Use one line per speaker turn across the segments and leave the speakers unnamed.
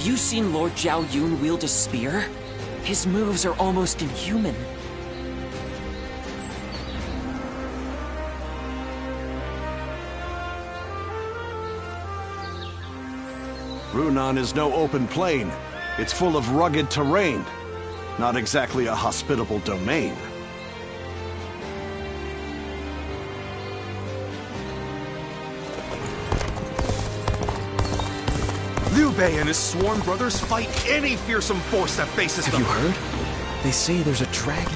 You seen Lord Zhao Yun wield a spear? His moves are almost inhuman.
Runan is no open plain. It's full of rugged terrain. Not exactly a hospitable domain.
Liu Bei and his sworn brothers fight any fearsome force that faces them.
Have you heard? They say there's a dragon.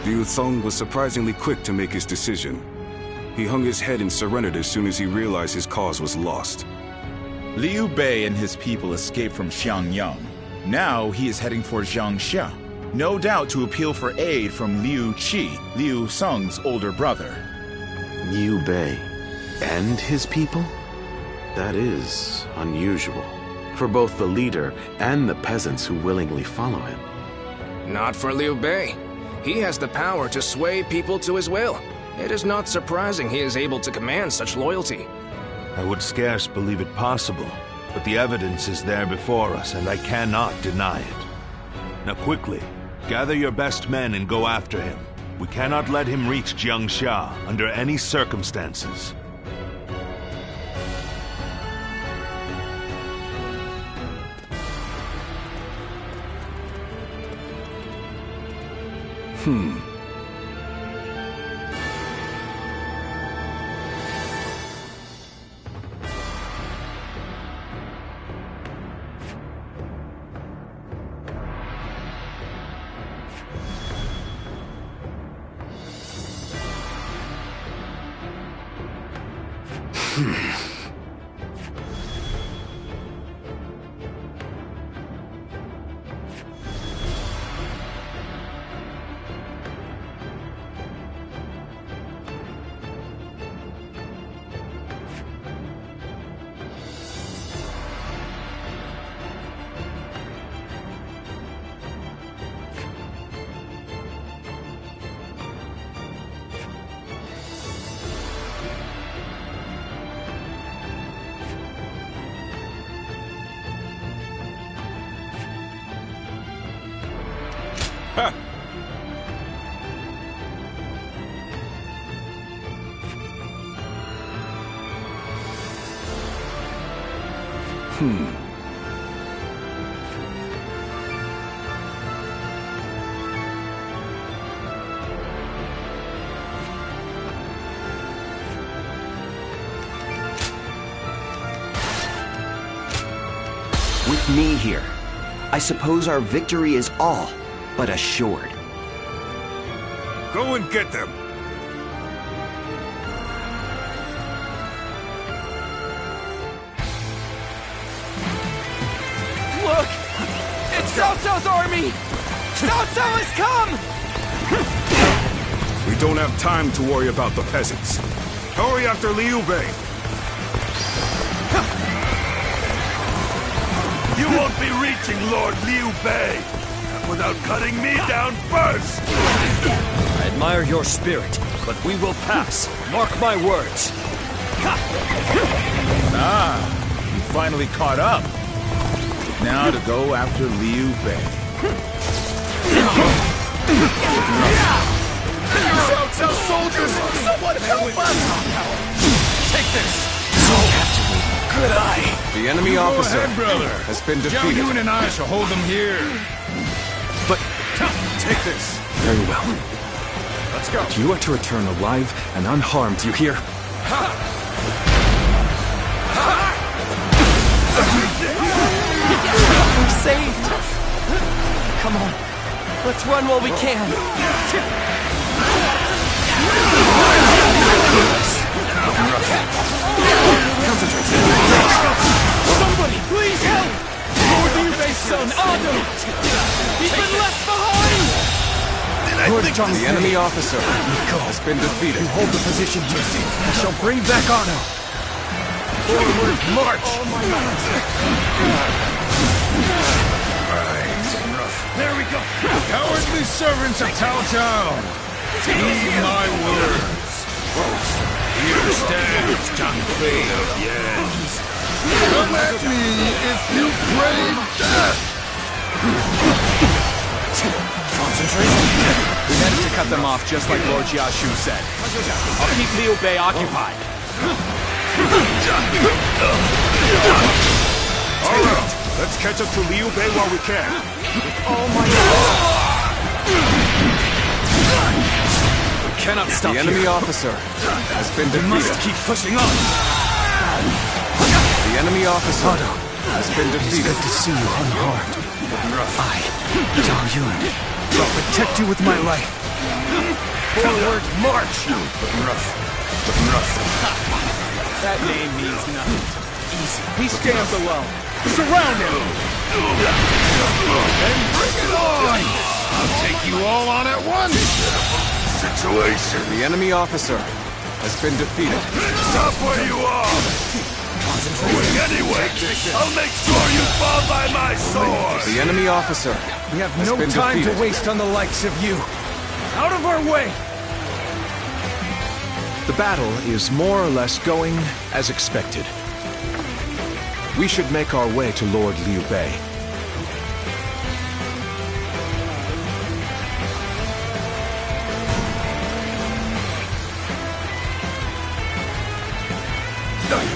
Liu Thong was surprisingly quick to make his decision. He hung his head and surrendered as soon as he realized his cause was lost.
Liu Bei and his people escaped from Xiangyang. Now he is heading for Jiangxia, no doubt to appeal for aid from Liu Qi, Liu Song's older brother.
Liu Bei and his people? That is unusual for both the leader and the peasants who willingly follow him.
Not for Liu Bei. He has the power to sway people to his will. It is not surprising he is able to command such loyalty.
I would scarce believe it possible, but the evidence is there before us, and I cannot deny it. Now quickly, gather your best men and go after him. We cannot let him reach Jiangxia under any circumstances.
With me here, I suppose our victory is all but assured.
Go and get them!
Look! It's Cao Cao's army! Cao Cao has come!
We don't have time to worry about the peasants.
Hurry after Liu Bei! You won't be reaching Lord Liu Bei without cutting me down first!
I admire your spirit, but we will pass. Mark my words.
Ah, you finally caught up. Now to go after Liu Bei.
Cao Cao soldiers! Someone help us! Take this!
Good eye.
The enemy officer
brother.
has been
Zhao
defeated.
Yun and I shall hold them here.
But
Take this.
very well.
Let's go.
You are to return alive and unharmed, you hear?
We're saved! Come on, let's run while we can.
Concentrate.
Somebody, please help! Lord Liu Bei's son, Ado! He's been left behind!
I think
The enemy officer has been defeated.
You hold the position here. I shall bring back honor. Forward march!
Right.
There we go!
Cowardly servants of Tao Tao! Heed my words. Here stands Zhang Fei of Yan. Come at me if you crave death!
Concentration. We managed to cut them off just like Lord Jiashu said. I'll keep Liu Bei occupied.
Alright, let's catch up to Liu Bei while we can.
Oh my God! We cannot stop. The enemy officer has been defeated. We must keep pushing on. The enemy officer has been defeated.
It's good to see you unharmed. I, Zhao Yun, shall protect you with my life. Forward march!
That name means nothing. Easy.
He stands alone. Surround him!
Then bring it on! I'll take you all on at once! Situation.
The enemy officer has been defeated.
Stop where you are! Going anyway! I'll make sure you fall by my sword!
The enemy officer
We have
has
no
been
time
defeated.
to waste on the likes of you. Out of our way!
The battle is more or less going as expected. We should make our way to Lord Liu Bei.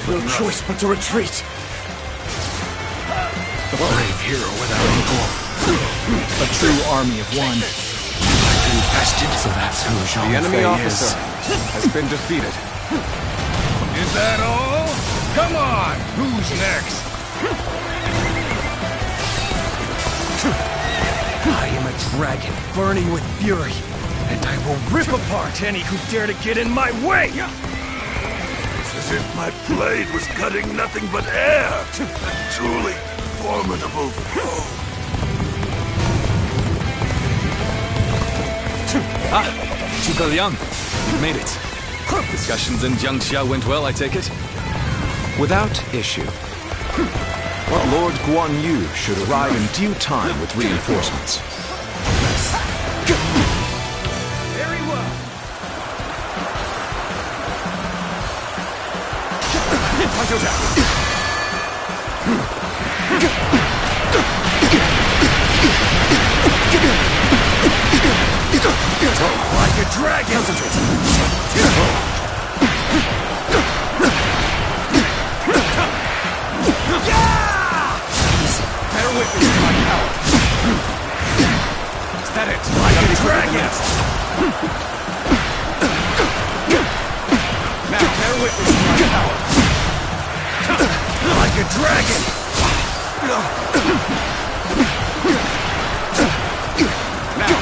No choice but to retreat.
A brave hero without equal. A true army of one.
Invested, so that's who Zhang
The enemy
Fei
officer
is.
has been defeated.
Is that all? Come on! Who's next?
I am a dragon burning with fury, and I will rip apart any who dare to get in my way!
It's as if my blade was cutting nothing but air! Truly formidable foe!
Zhuge Liang, you made it. Discussions in Jiangxia went well, I take it? Without issue. Lord Guan Yu should arrive in due time with reinforcements.
Very well. Like a dragon! Bear witness to my power. Is that it? Like a dragon! Now, bear witness to my power. Like a dragon! Now,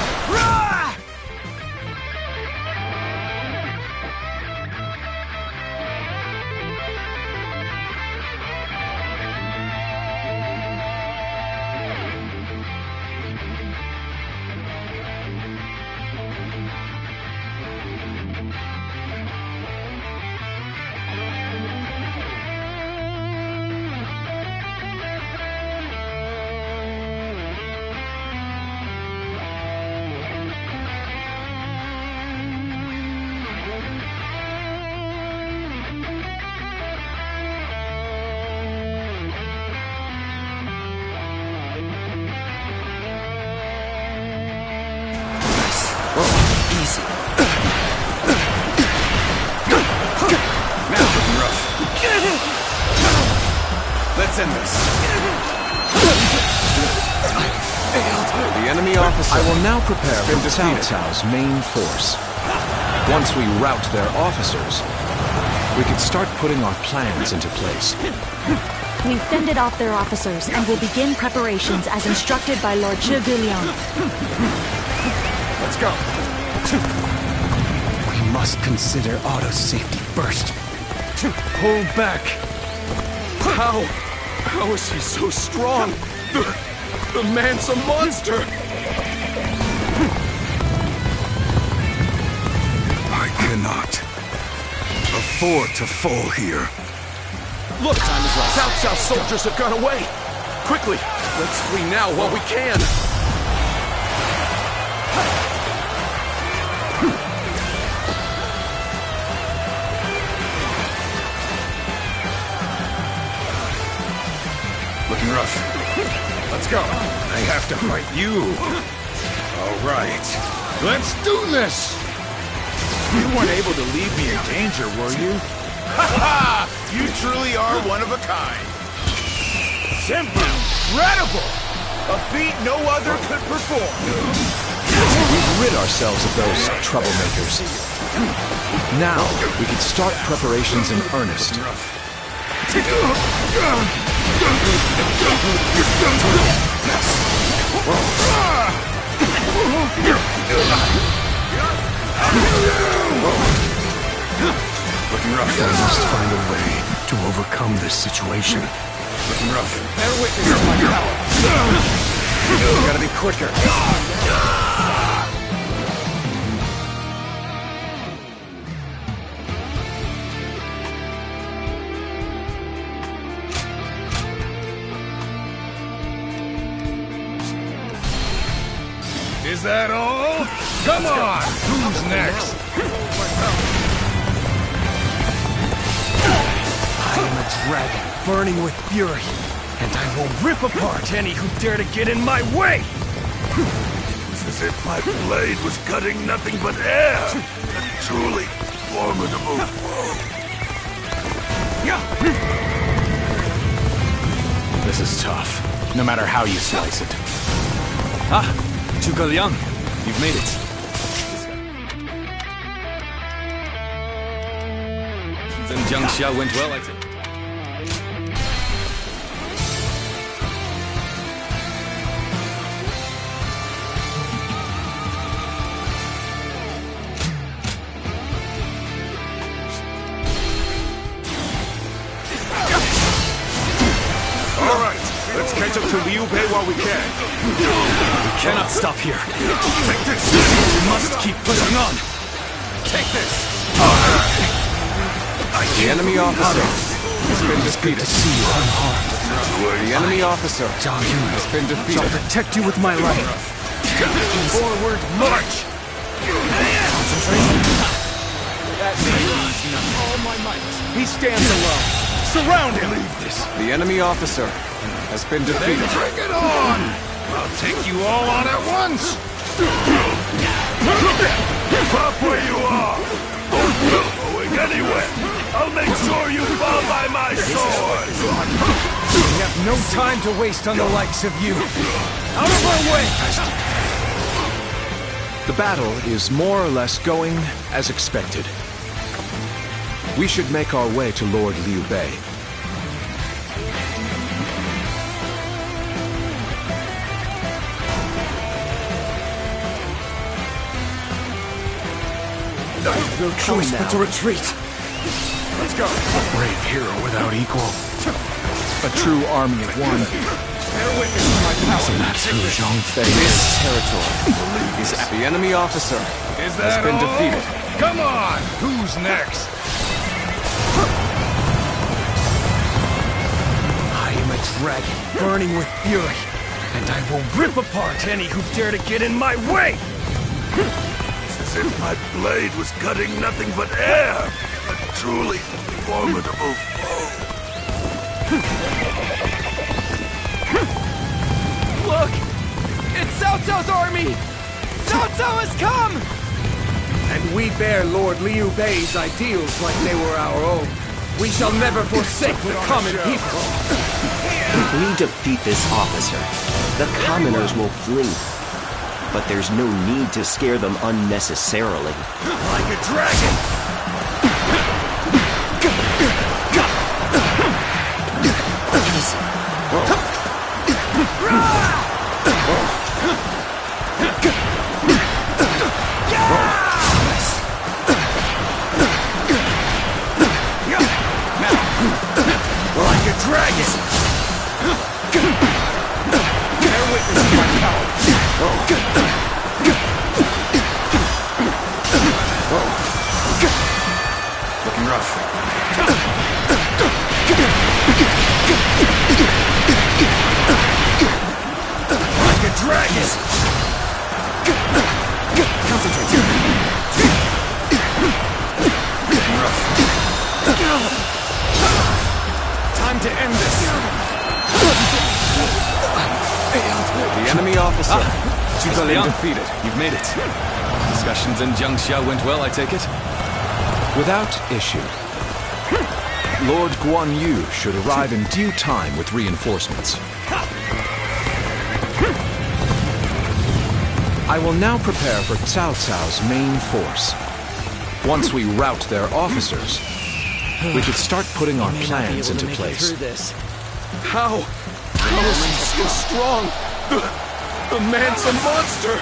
Easy.
Let's end this. The enemy officer.
I will now prepare
been
for Cao
defeated.
Cao's main force. Once we rout their officers, we can start putting our plans into place.
We've fended off their officers and will begin preparations as instructed by Lord Zhuge Liang.
let's go. We must consider Otto's safety first. Pull back.
How is he so strong? The man's a monster!
cannot afford to fall here.
Look! South soldiers have got away! Quickly! Let's flee now while we can!
Looking rough. Let's go. I have to fight you. All right. Let's do this! You weren't able to leave me in danger, were you? Ha ha! You truly are one of a kind. Simply incredible! A feat no other could perform.
We've rid ourselves of those troublemakers. Now, we can start preparations in earnest.
Looking rough.
We must find a way to overcome this situation.
Looking rough.
Bear witness to my power.
We gotta be quicker.
Is that all? Come on! Who's next?
I am a dragon, burning with fury, and I will rip apart any who dare to get in my way!
It was as if my blade was cutting nothing but air. A truly formidable foe.
This is tough, no matter how you slice it. Ah, Zhuge Liang, you've made it.
Then Jiangxia went well, I think.
All right, let's catch up to Liu Bei while we can.
We cannot stop here.
Take this!
We must keep pushing on.
Take this!
The enemy officer has been defeated. To see you unharmed. The enemy officer Zhao Yun has been defeated. Shall protect you with my life.
Forward march!
Concentration. That means all my might. He stands alone. Surround him!
The enemy officer has been defeated.
Bring it on! I'll take you all on at once!
Stop where you are! Don't going anywhere! I'll make sure you fall by my sword!
We have no time to waste on the likes of you. Out of our way! The battle is more or less going as expected. We should make our way to Lord Liu Bei. No choice but to retreat.
Let's go!
A brave hero without equal. A true army of one.
Bear witness to my power.
So that's who Zhang Fei is. This territory is at the enemy officer
Is that
has been
all?
defeated.
Come on! Who's next?
I am a dragon burning with fury, and I will rip apart any who dare to get in my way!
As if my blade was cutting nothing but air. A truly formidable foe.
Look! It's Cao Cao's army! Cao Cao has come!
And we bear Lord Liu Bei's ideals like they were our own. We shall never forsake the common people.
If we defeat this officer, the commoners will flee. But there's no need to scare them unnecessarily.
Like a dragon!
Like a dragon! Bear witness to my power.
officer has been defeated. You've made it. Discussions in Jiangxia went well, I take it? Without issue. Lord Guan Yu should arrive in due time with reinforcements. I will now prepare for Cao Cao's main force. Once we rout their officers, we could start putting our plans into place.
How? How is he so strong? The man's a monster!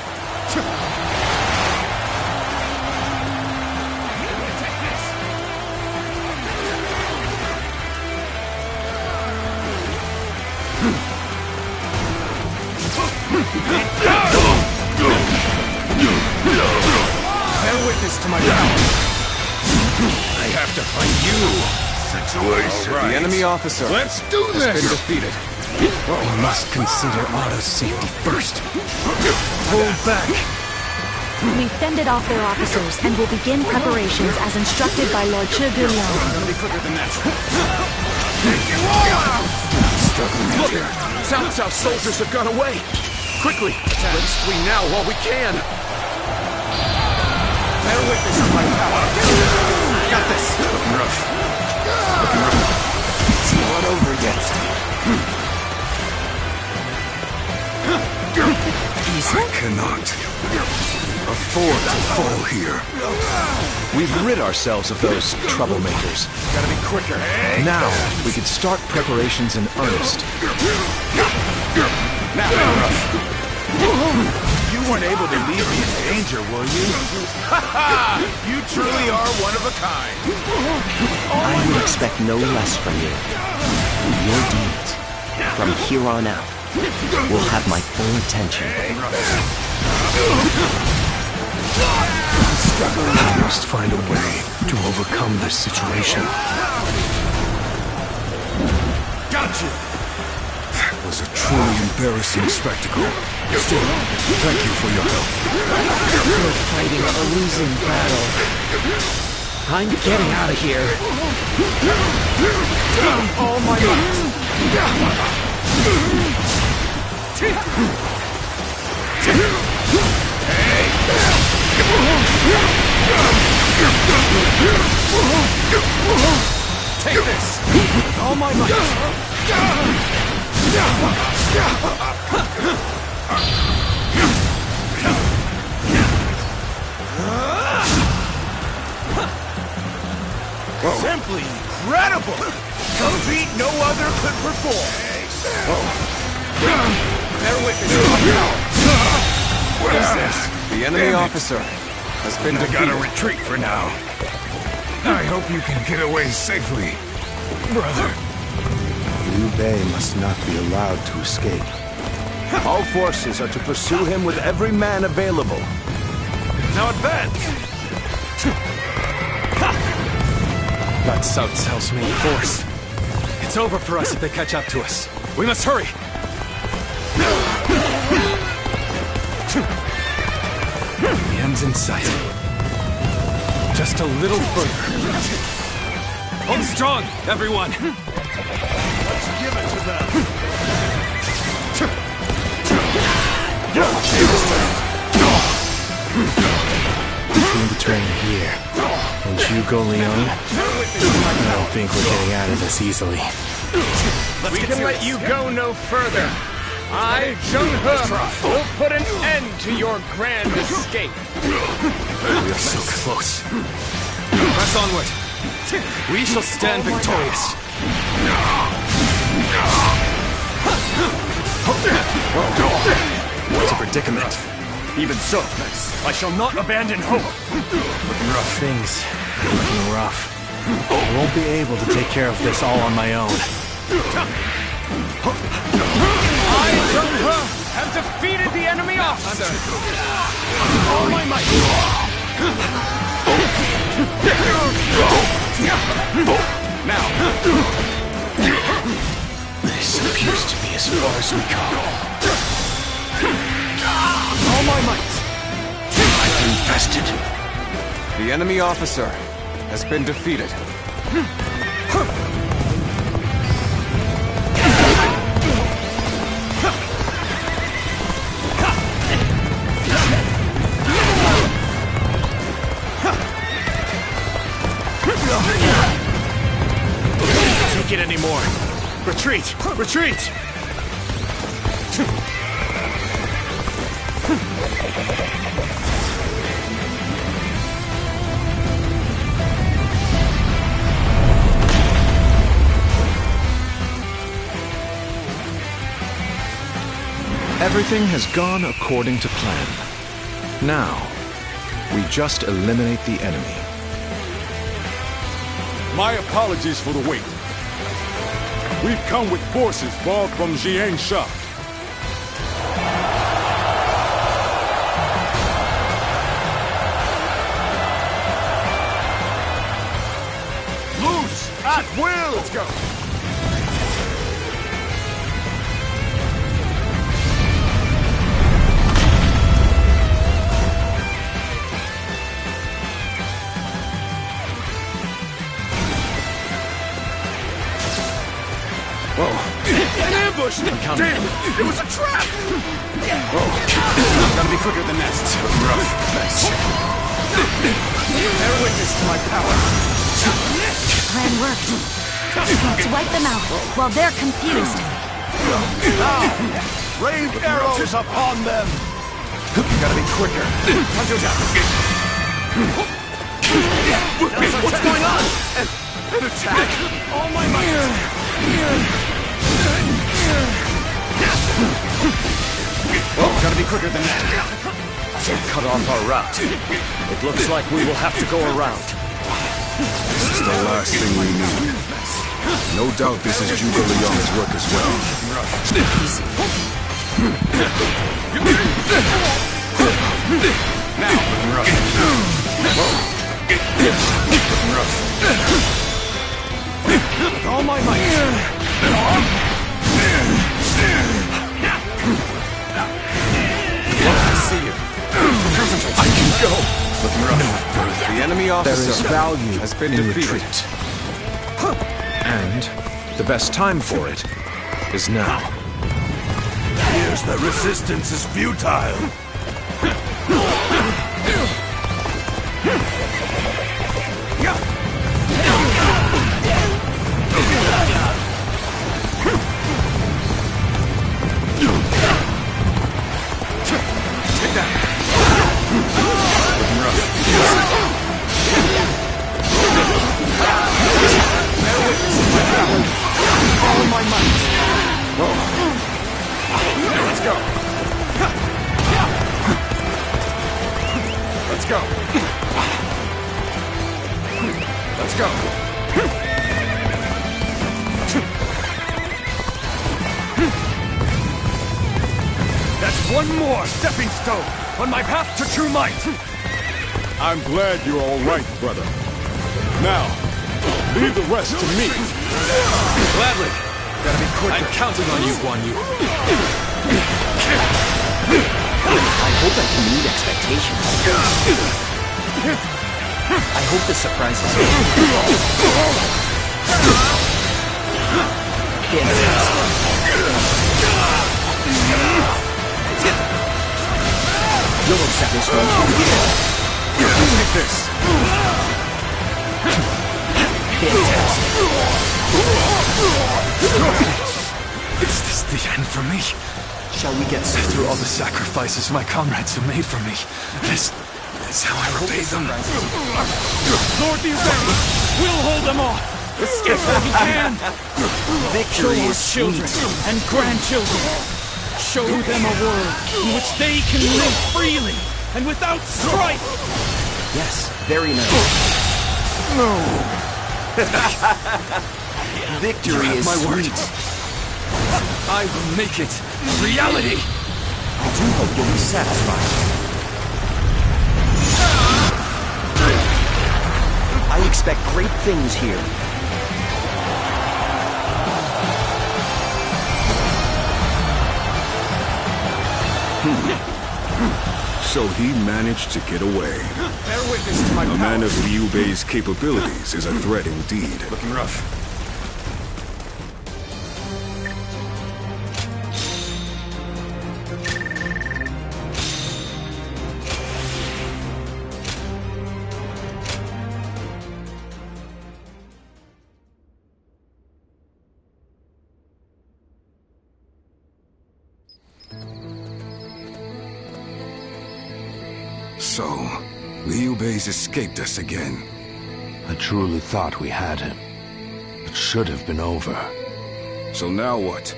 Bear witness to my power. I have to find you. Situation.
Right. The enemy officer
Let's do this.
has been defeated.
We must consider Otto's safety first. Hold back.
We fended off their officers and will begin preparations as instructed by Lord Zhuge Liang.
Look! Cao Cao's soldiers have gone away! Quickly! Let's flee now while we can! Bear witness to my power! Got this!
Looking rough. Looking rough.
It's not over yet.
I cannot afford to fall here.
We've rid ourselves of those troublemakers.
Gotta be quicker.
Now, we could start preparations in earnest.
Now, you weren't able to leave me in danger, were you? You truly are one of a kind.
I would expect no less from you. Your deeds, from here on out, will have my full attention.
I must find a way to overcome this situation. Got you! That was a truly embarrassing spectacle. Still, thank you for your help.
You're fighting a losing battle. I'm getting out of here.
All my might! Take this! All my might! Simply incredible! A feat no other could perform! Bear witness to my power! What is this?
The enemy officer has been defeated.
I gotta retreat for now. I hope you can get away safely, brother.
Liu Bei must not be allowed to escape. All forces are to pursue him with every man available.
Now advance! That's Cao Cao's main force. It's over for us if they catch up to us. We must hurry! The end's in sight. Just a little further. Hold strong, everyone!
Let's give it to them.
Between the train here and Zhuge Liang, I don't think we're getting out of this easily.
We can let you go no further. I, Zheng He, will put an end to your grand escape.
We are so close. Press onward. We shall stand victorious. What a predicament.
Even so, I shall not abandon hope.
Rough things. Looking rough. I won't be able to take care of this all on my own.
I, Zheng He, have defeated the enemy officer. All my might. Now.
This appears to be as far as we go.
All my might.
I've invested.
The enemy officer has been defeated.
it anymore. Retreat! Retreat!
Everything has gone according to plan. Now, we just eliminate the enemy.
My apologies for the wait. We've come with forces brought from Jiangsha. Loose at will! Let's go!
An ambush! Damn! It was a trap!
Gotta be quicker than that. Rough. Nice. Bear witness to my power.
Plan worked. Let's wipe them out while they're confused.
Now! Rain arrows upon them!
Gotta be quicker. What's going on? An attack! All my might! Gotta be quicker than that.
They've cut off our route. It looks like we will have to go around.
This is the last thing we need. No doubt this is Zhuge Liang's work as well.
With all my might. I see you. I can go. Looking rough.
The enemy officer
There is value
has been
in
defeated.
retreat.
And the best time for it is now.
Here's the resistance is futile.
All my might. Let's go. Let's go. Let's go. That's one more stepping stone on my path to true might.
I'm glad you're all right, brother. Now, leave the rest to me.
Gladly. Gotta be quick. I'm counting on you, Guan Yu.
I hope I can meet expectations. I hope the surprise is You'll accept this one.
Take this. Is this the end for me?
Shall we get
After all the sacrifices my comrades have made for me, this is how I repay them. Lord Liu Bei, we'll hold them off. Escape while we can.
Victory
Show our
is
children
sweet.
and grandchildren. Show them a world in which they can live freely and without strife.
Yes, very nice.
No.
Victory is
my word.
sweet.
I will make it a reality.
I do hope you'll be satisfied. I expect great things here.
So he managed to get away.
Bear witness to my
A
power.
man of Liu Bei's capabilities is a threat indeed.
Looking rough.
So, Liu Bei's escaped us again.
I truly thought we had him. It should have been over.
So now what?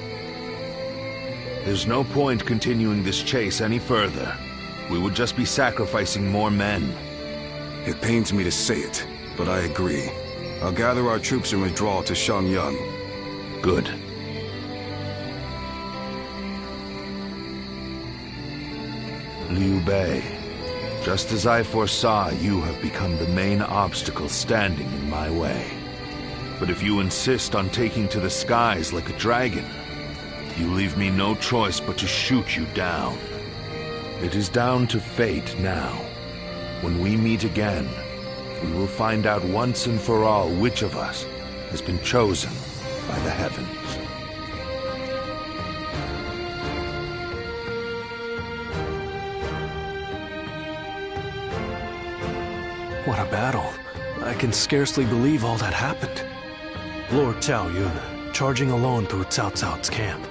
There's no point continuing this chase any further. We would just be sacrificing more men.
It pains me to say it, but I agree. I'll gather our troops and withdraw to Shenyang.
Good. Liu Bei, just as I foresaw, you have become the main obstacle standing in my way. But if you insist on taking to the skies like a dragon, you leave me no choice but to shoot you down. It is down to fate now. When we meet again, we will find out once and for all which of us has been chosen by the heavens.
What a battle. I can scarcely believe all that happened. Lord Zhao Yun, charging alone through Cao Cao's camp.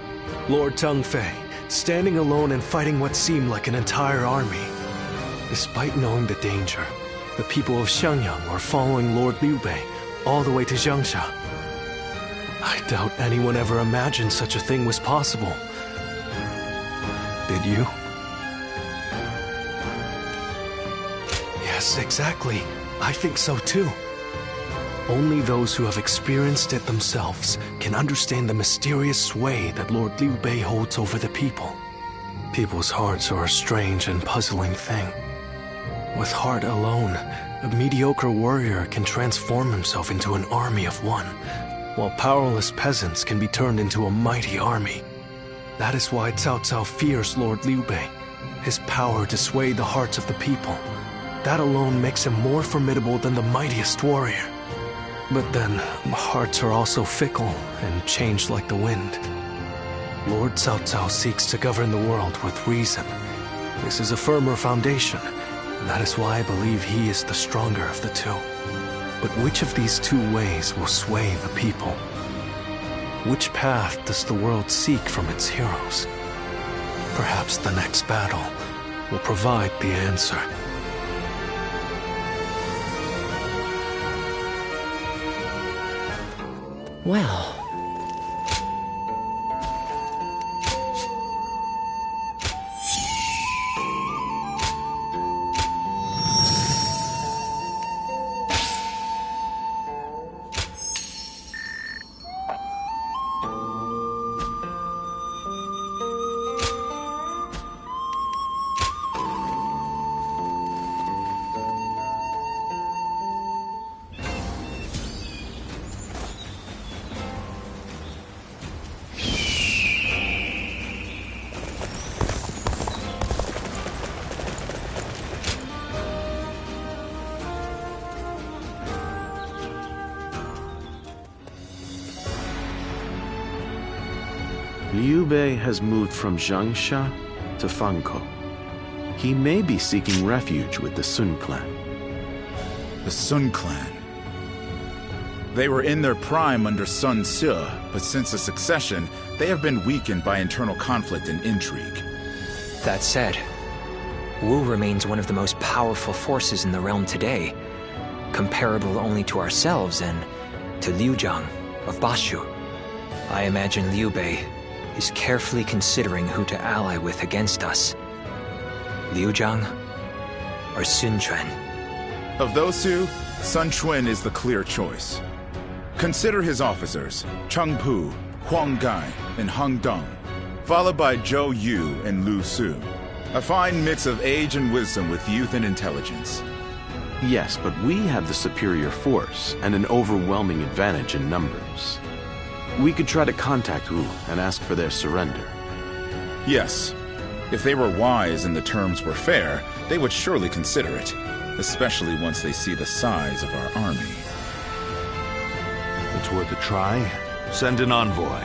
Lord Teng Fei, standing alone and fighting what seemed like an entire army. Despite knowing the danger, the people of Shenyang were following Lord Liu Bei all the way to Jiangxia. I doubt anyone ever imagined such a thing was possible. Did you? Yes, exactly. I think so too. Only those who have experienced it themselves can understand the mysterious sway that Lord Liu Bei holds over the people. People's hearts are a strange and puzzling thing. With heart alone, a mediocre warrior can transform himself into an army of one, while powerless peasants can be turned into a mighty army. That is why Cao Cao fears Lord Liu Bei, his power to sway the hearts of the people. That alone makes him more formidable than the mightiest warrior. But then, hearts are also fickle and change like the wind. Lord Cao Cao seeks to govern the world with reason. This is a firmer foundation, and that is why I believe he is the stronger of the two. But which of these two ways will sway the people? Which path does the world seek from its heroes? Perhaps the next battle will provide the answer.
Well...
Liu Bei has moved from Jiangxia to Fangkou. He may be seeking refuge with the Sun clan.
The Sun clan. They were in their prime under Sun Ce, but since the succession, they have been weakened by internal conflict and intrigue.
That said, Wu remains one of the most powerful forces in the realm today, comparable only to ourselves and to Liu Zhang of Bashu. I imagine Liu Bei is carefully considering who to ally with against us. Liu Zhang or Sun Quan?
Of those two, Sun Quan is the clear choice. Consider his officers, Cheng Pu, Huang Gai, and Heng Dong, followed by Zhou Yu and Lu Su. A fine mix of age and wisdom with youth and intelligence.
Yes, but we have the superior force and an overwhelming advantage in numbers. We could try to contact Wu and ask for their surrender.
Yes. If they were wise and the terms were fair, they would surely consider it, especially once they see the size of our army.
It's worth a try. Send an envoy.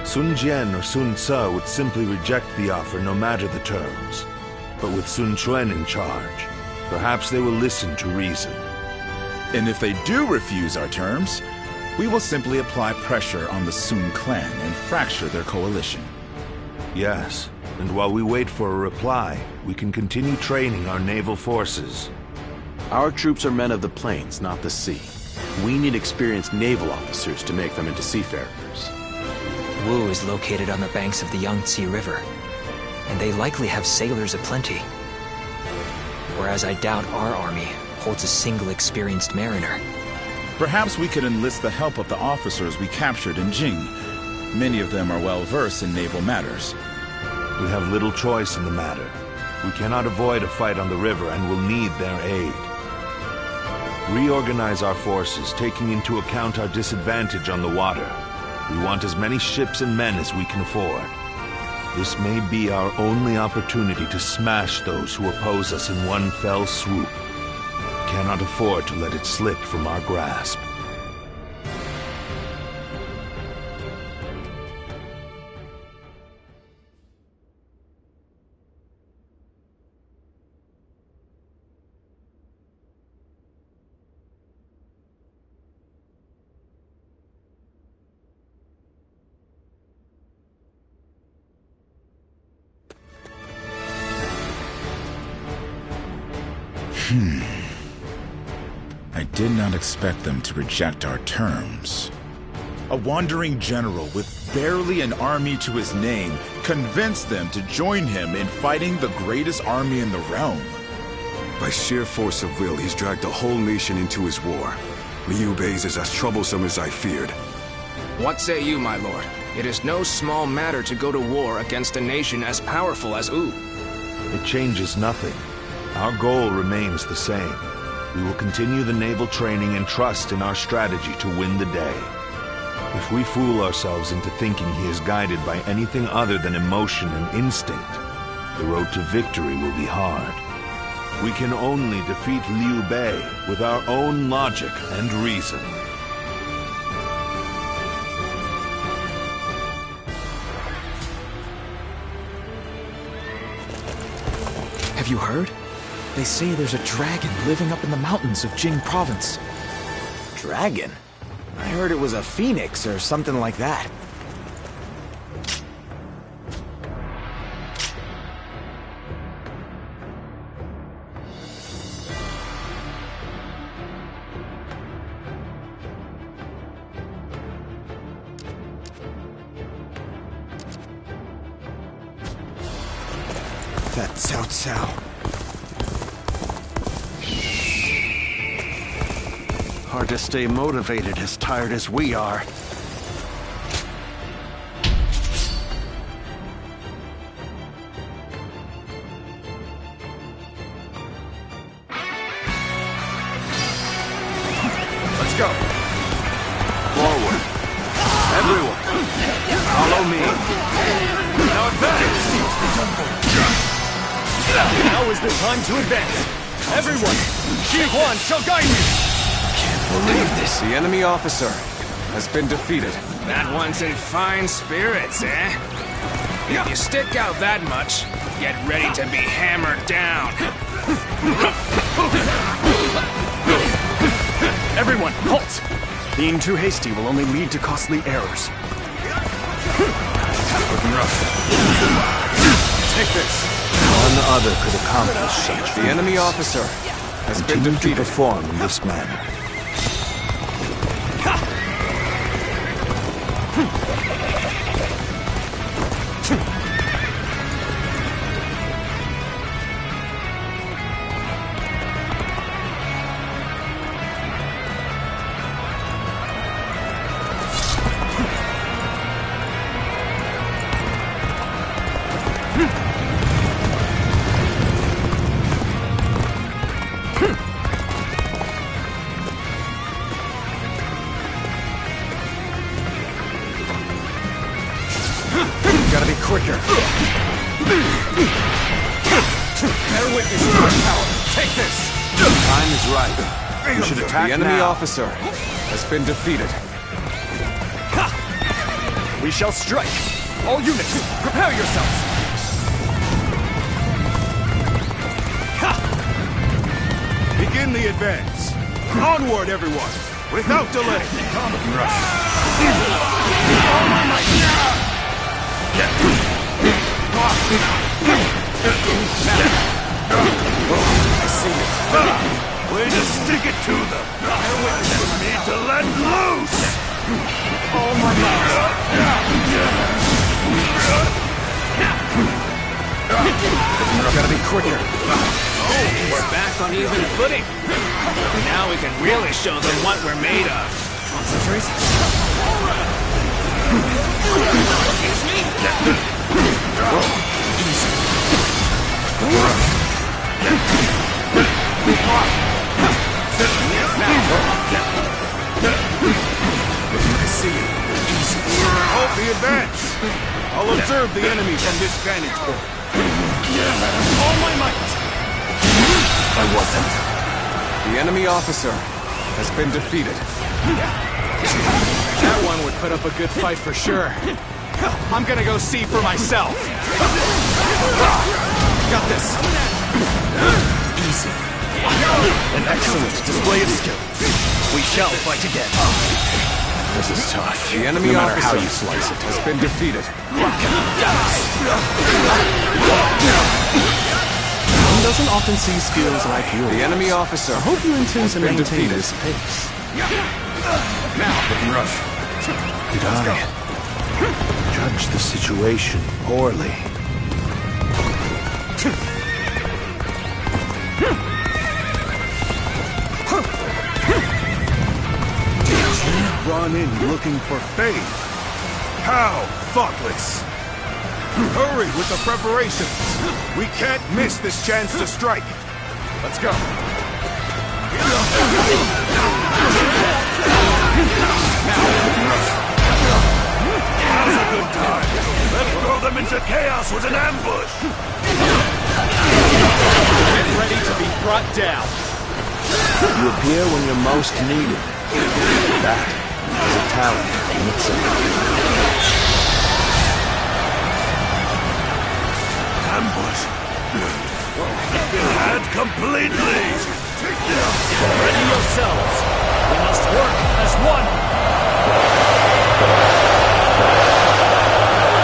Sun Jian or Sun Ce would simply reject the offer no matter the terms. But with Sun Quan in charge, perhaps they will listen to reason.
And if they do refuse our terms, we will simply apply pressure on the Sun clan and fracture their coalition.
Yes, And while we wait for a reply, we can continue training our naval forces.
Our troops are men of the plains, not the sea. We need experienced naval officers to make them into seafarers.
Wu is located on the banks of the Yangtze River, and they likely have sailors aplenty. Whereas I doubt our army holds a single experienced mariner.
Perhaps we could enlist the help of the officers we captured in Jing. Many of them are well versed in naval matters.
We have little choice in the matter. We cannot avoid a fight on the river and will need their aid. Reorganize our forces, taking into account our disadvantage on the water. We want as many ships and men as we can afford. This may be our only opportunity to smash those who oppose us in one fell swoop. We cannot afford to let it slip from our grasp.
I did not expect them to reject our terms. A wandering general with barely an army to his name convinced them to join him in fighting the greatest army in the realm.
By sheer force of will, he's dragged the whole nation into his war. Liu Bei's is as troublesome as I feared.
What say you, my lord? It is no small matter to go to war against a nation as powerful as Wu.
It changes nothing. Our goal remains the same. We will continue the naval training and trust in our strategy to win the day. If we fool ourselves into thinking he is guided by anything other than emotion and instinct, the road to victory will be hard. We can only defeat Liu Bei with our own logic and reason.
Have you heard? They say there's a dragon living up in the mountains of Jing province.
Dragon? I heard it was a phoenix or something like that. That Cao Cao.
Hard to stay motivated as tired as we are.
Let's go.
Forward. Everyone, follow me.
Now advance! Now is the time to advance. Everyone, Xi Huan shall guide you!
Believe this. The enemy officer has been defeated.
That one's in fine spirits, eh? If you stick out that much, get ready to be hammered down.
Everyone, halt! Being too hasty will only lead to costly errors.
Looking rough.
Take this.
None other could accomplish such.
The enemy officer has been defeated.
To perform in this manner.
Gotta be quicker. Bear witness to our power. Take this.
Time is right. You should attack
The enemy
now.
officer has been defeated.
We shall strike. All units, prepare yourselves.
Begin the advance. Onward, everyone, without delay. Looking rough. All my might. see it. Way to stick it to them. Need to let loose.
All my might.
Gotta be quicker.
Oh, we're back on even footing. Now we can really show them what we're made of.
Concentrate.
Excuse me?
Easy. I see you. Easy.
Hold the advance. I'll observe the enemy from this vantage point.
All my might.
I wasn't.
The enemy officer has been defeated.
That one would put up a good fight for sure. I'm gonna go see for myself.
Got this. Easy. An excellent display of skill. We shall fight again. This is tough.
The enemy
no matter
officer
how you slice it
has been defeated.
One doesn't often see skills like yours.
The enemy officer
I hope you intend to maintain
defeated.
this pace.
Now, looking rough.
Did I judge the situation poorly?
Run in looking for faith. How thoughtless. Hurry with the preparations. We can't miss this chance to strike. Let's go. Now's a good time. Let's throw them into chaos with an ambush.
Get ready to be brought down.
You appear when you're most needed. That is a talent in itself.
Ambush. Been had completely.
Ready yourselves. We must work as one.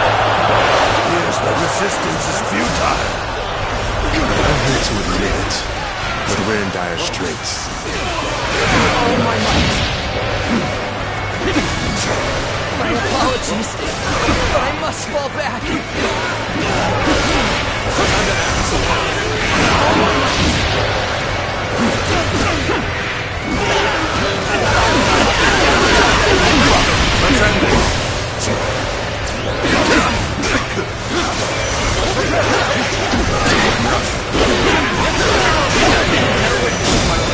Yes, the resistance is futile.
I hate to admit it, but we're in dire straits.
All my might. My apologies, but I must fall back.
Let's end this.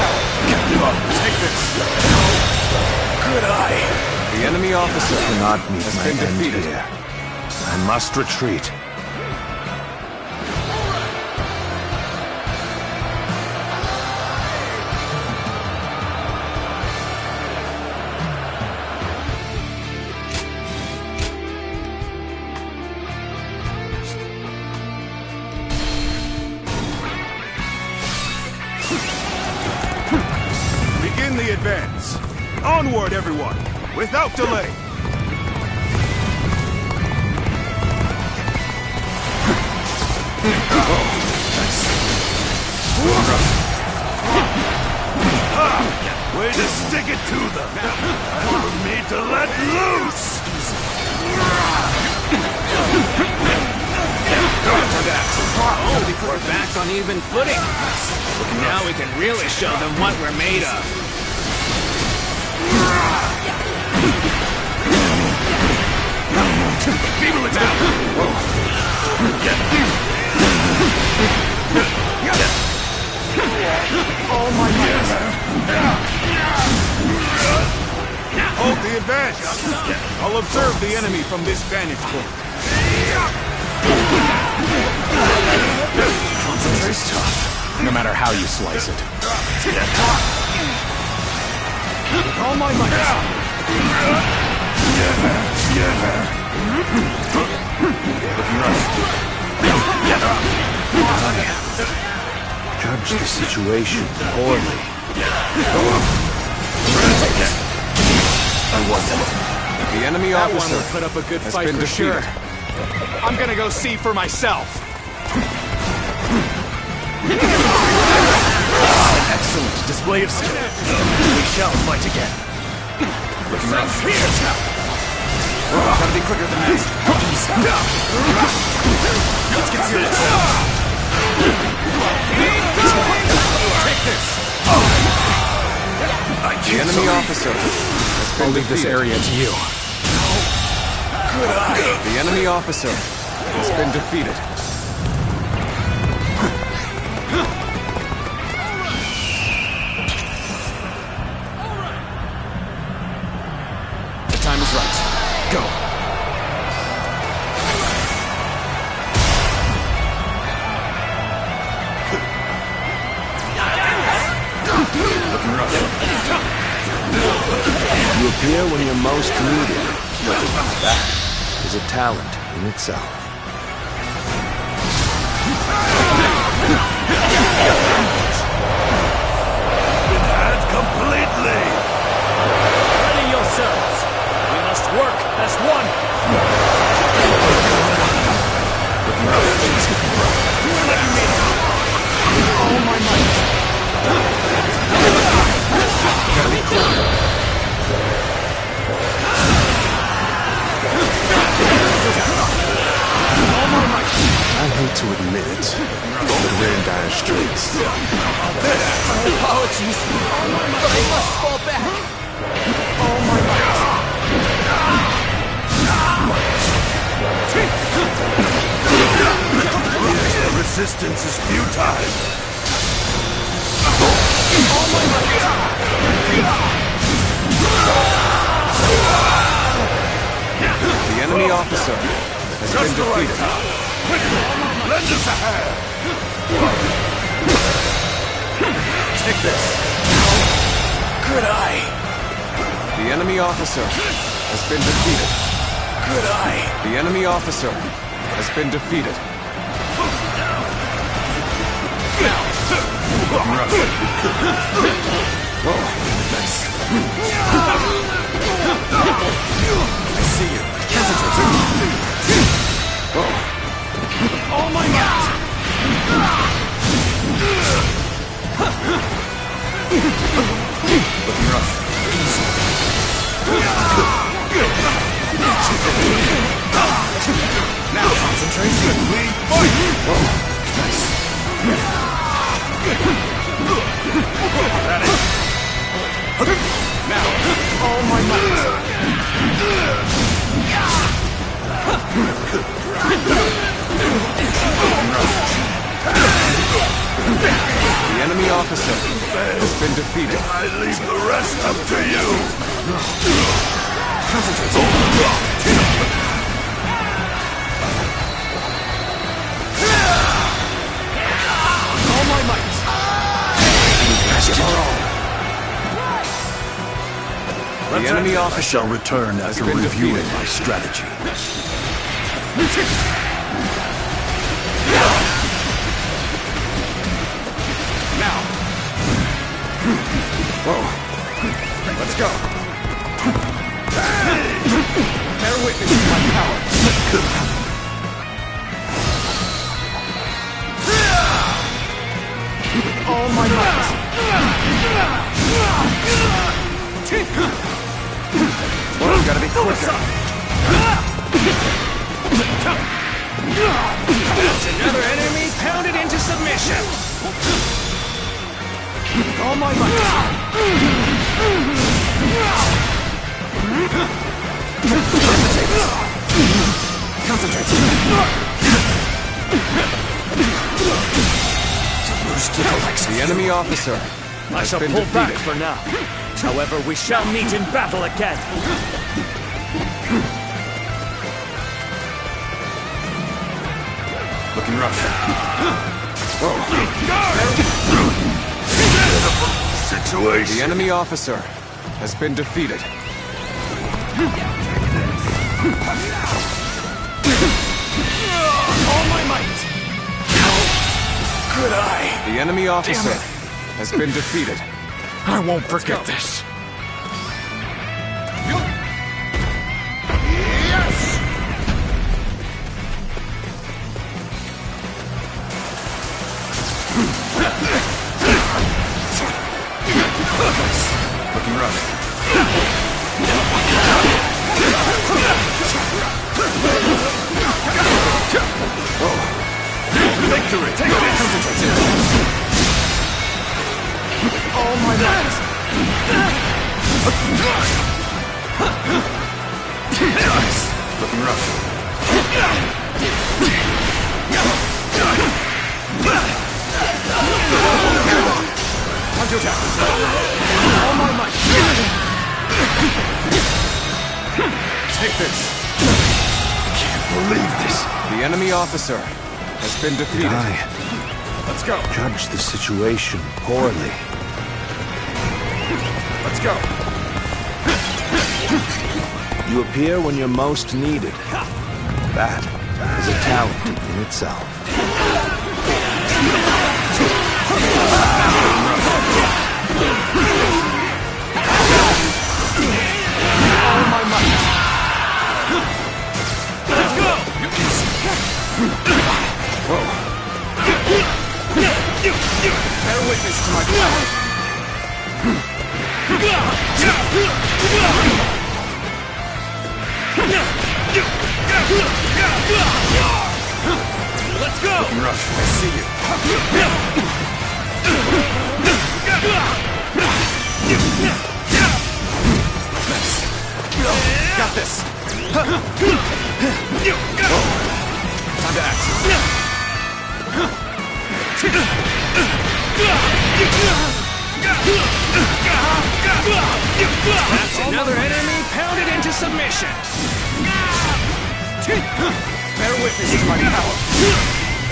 Take this.
Good eye.
The enemy officer
Cannot meet
has
my
been
end
defeated.
here. I must retreat.
Begin the advance. Onward, everyone, without delay. Way to stick it to them. For me to let loose.
We're back on even footing. Now we can really show them what we're made of.
Feeble it out.
All my might.
Hold the advance. I'll observe the enemy from this vantage point.
Concentrate's tough, no matter how you slice it.
With all my might.
Judge the situation poorly.
I wasn't. The enemy
That one
officer
would put up a good
has
fight
been
for
defeated.
sure. I'm gonna go see for myself.
Excellent display of skill. We shall fight again. Looking rough. Gotta be quicker than this. Let's get serious. Take this.
The enemy officer has been leave this area to you. The enemy officer has been defeated.
The time is right. Go. Looking rough.
You appear when you're most needed. That is a talent in itself.
Been had completely.
Ready yourselves. We must work as one.
All my might. Gotta be quicker.
I hate to admit it, but we're in dire straits.
Apologies, but I must fall back. All my might.
The resistance is futile.
All my might.
The enemy officer has been defeated.
Quickly, lend us a hand.
Take this.
Good eye.
The enemy officer has been defeated.
Good eye.
The enemy officer has been defeated.
Whoa, nice. I see you. Concentrate. Whoa.
All my might.
Looking rough. Now concentrate. Whoa, nice.
That is. Now, all my might.
The enemy officer has been defeated.
I leave the rest up to you.
Concentrate.
All my might.
The enemy
I
officer
shall return after
been
reviewing
defeated.
my strategy.
Now.
Whoa. Let's go.
Bear witness to my power. All my might.
Whoa, gotta be quicker.
That's another enemy pounded into submission. All my might.
Concentrate.
The enemy officer
I
has
shall
been
pull back
defeated.
for now. However, we shall meet in battle again.
Looking rough. Whoa.
Situation.
The enemy officer has been defeated.
All my might.
Good eye.
The enemy officer has been defeated.
I won't forget this.
Yes!
Nice. Looking rough.
Punch attack. All my might.
Take this.
Can't believe this.
The enemy officer has been defeated.
Let's go.
Judge the situation poorly.
Let's go.
You appear when you're most needed. That is a talent in itself.
All my might. Let's go.
Whoa.
Bear witness to my power. Let's go!
Looking rough. I see you. Nice. Got this. Time to act.
That's another enemy pounded into submission. Bear witness to my power.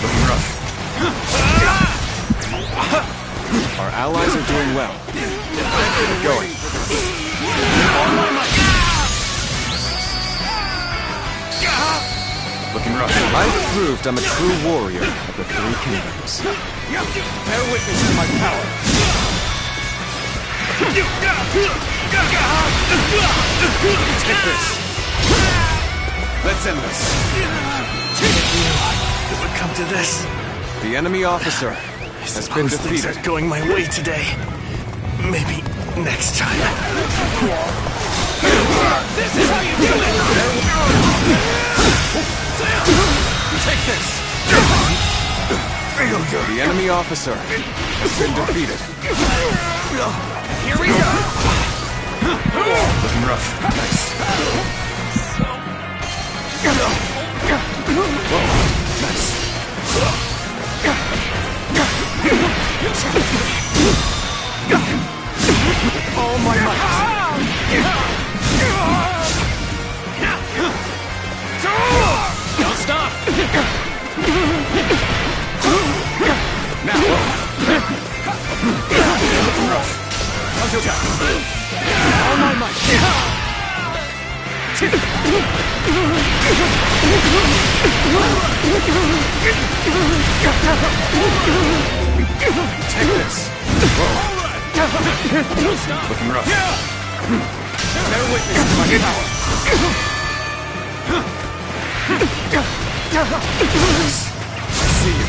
Looking rough.
Our allies are doing well.
Keep going. All my might.
Looking rough.
I've proved I'm a true warrior of the Three Kingdoms.
Bear witness to my power.
Take this. Let's end this.
It would come to this.
The enemy officer has been
Things
defeated.
are going my way today. Maybe next time.
This is how you do it!
Take this.
The enemy officer has been defeated.
Here we go!
Looking rough. Nice. Whoa. Nice.
All my might! Don't stop!
Now. Looking rough. Punch attack.
All my might!
Take this. Whoa.
Don't stop!
Looking rough.
Bear witness to my power.
I see you.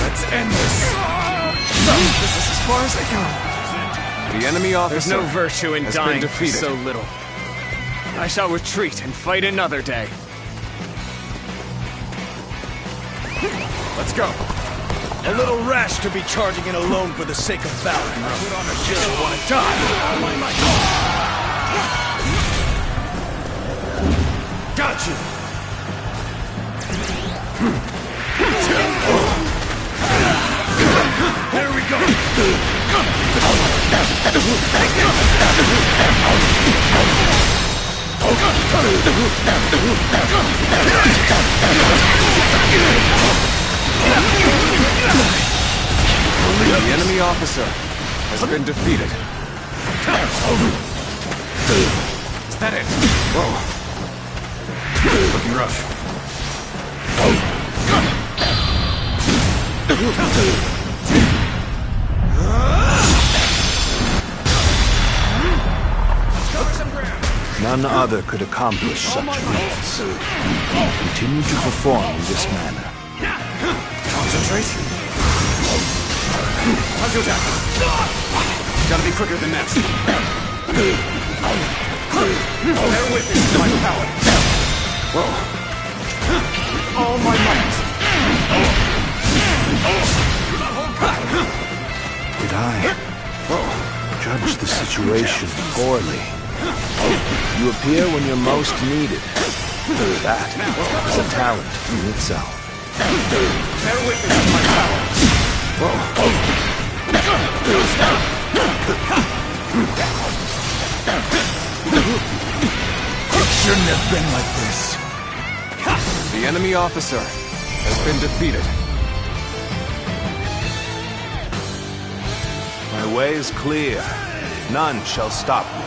Let's end this.
This is as far as I go.
The enemy officer
There's no virtue in
has
dying
been
for
defeated.
so little. I shall retreat and fight another day.
Let's go.
A little rash to be charging in alone for the sake of valor. Just want to die.
Got you.
There we go.
The enemy officer has been defeated.
Is that it? Whoa. Looking rough.
None other could accomplish such feats. Continue to perform in this manner.
Concentrate. Punch attack. Gotta be quicker than that. Bear witness to my power. Whoa.
All my might.
I judge the situation poorly. You appear when you're most needed. That is a talent in itself.
Bear witness to my power. It shouldn't have been like this.
The enemy officer has been defeated.
My way is clear. None shall stop me.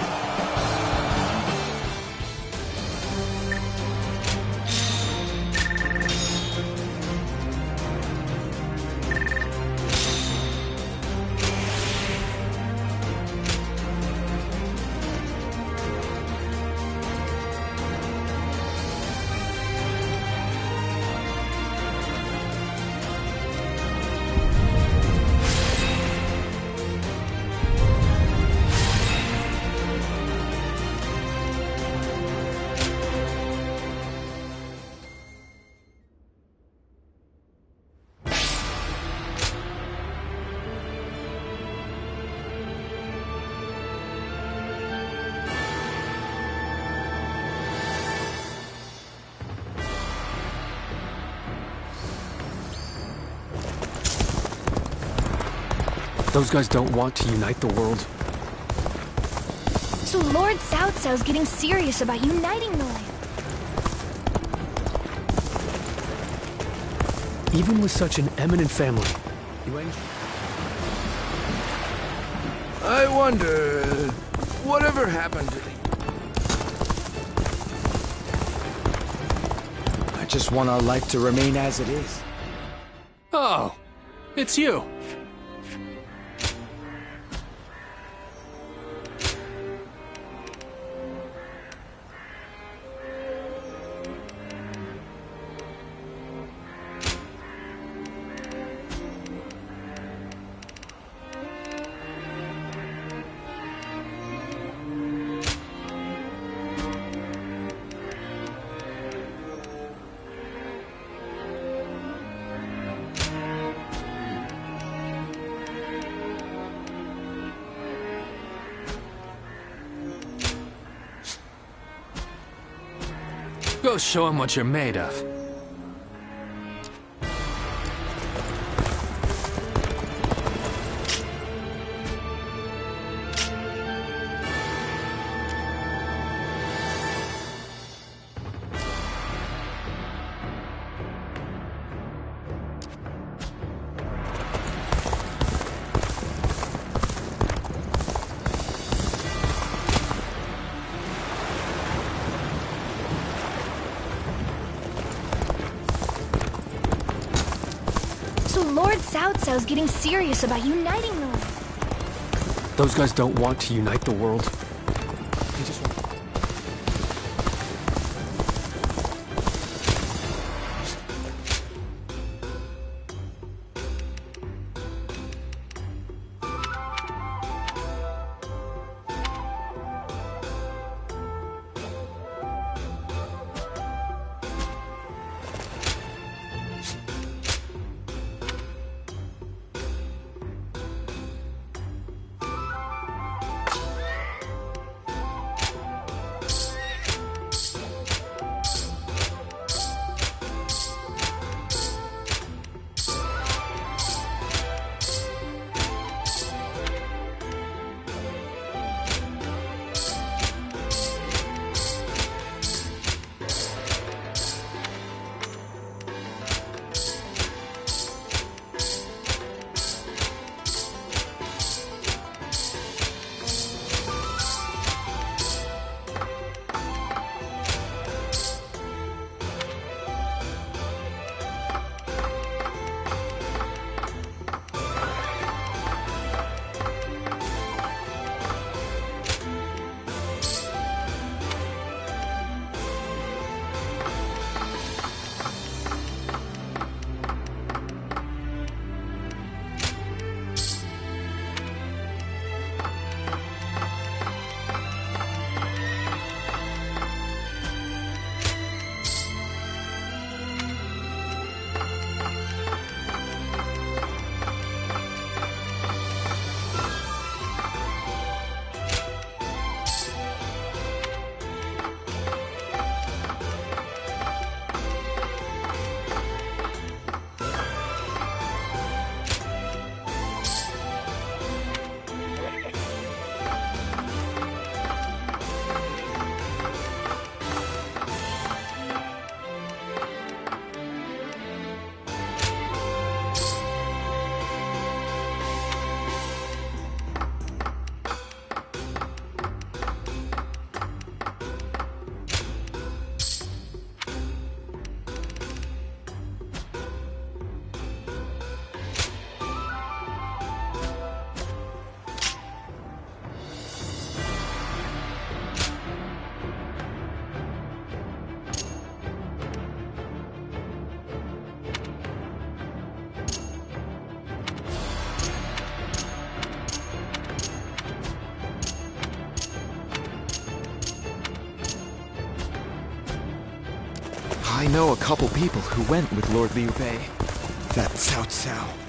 Those guys don't want to unite the world.
So Lord Cao Cao's getting serious about uniting the land.
Even with such an eminent family.
I wonder, whatever happened to
I just want our life to remain as it is.
Oh, it's you. Go show him what you're made of.
Lord Cao Cao's getting serious about uniting the land.
Those guys don't want to unite the world. They just want...
I know a couple people who went with Lord Liu Bei.
That Cao Cao.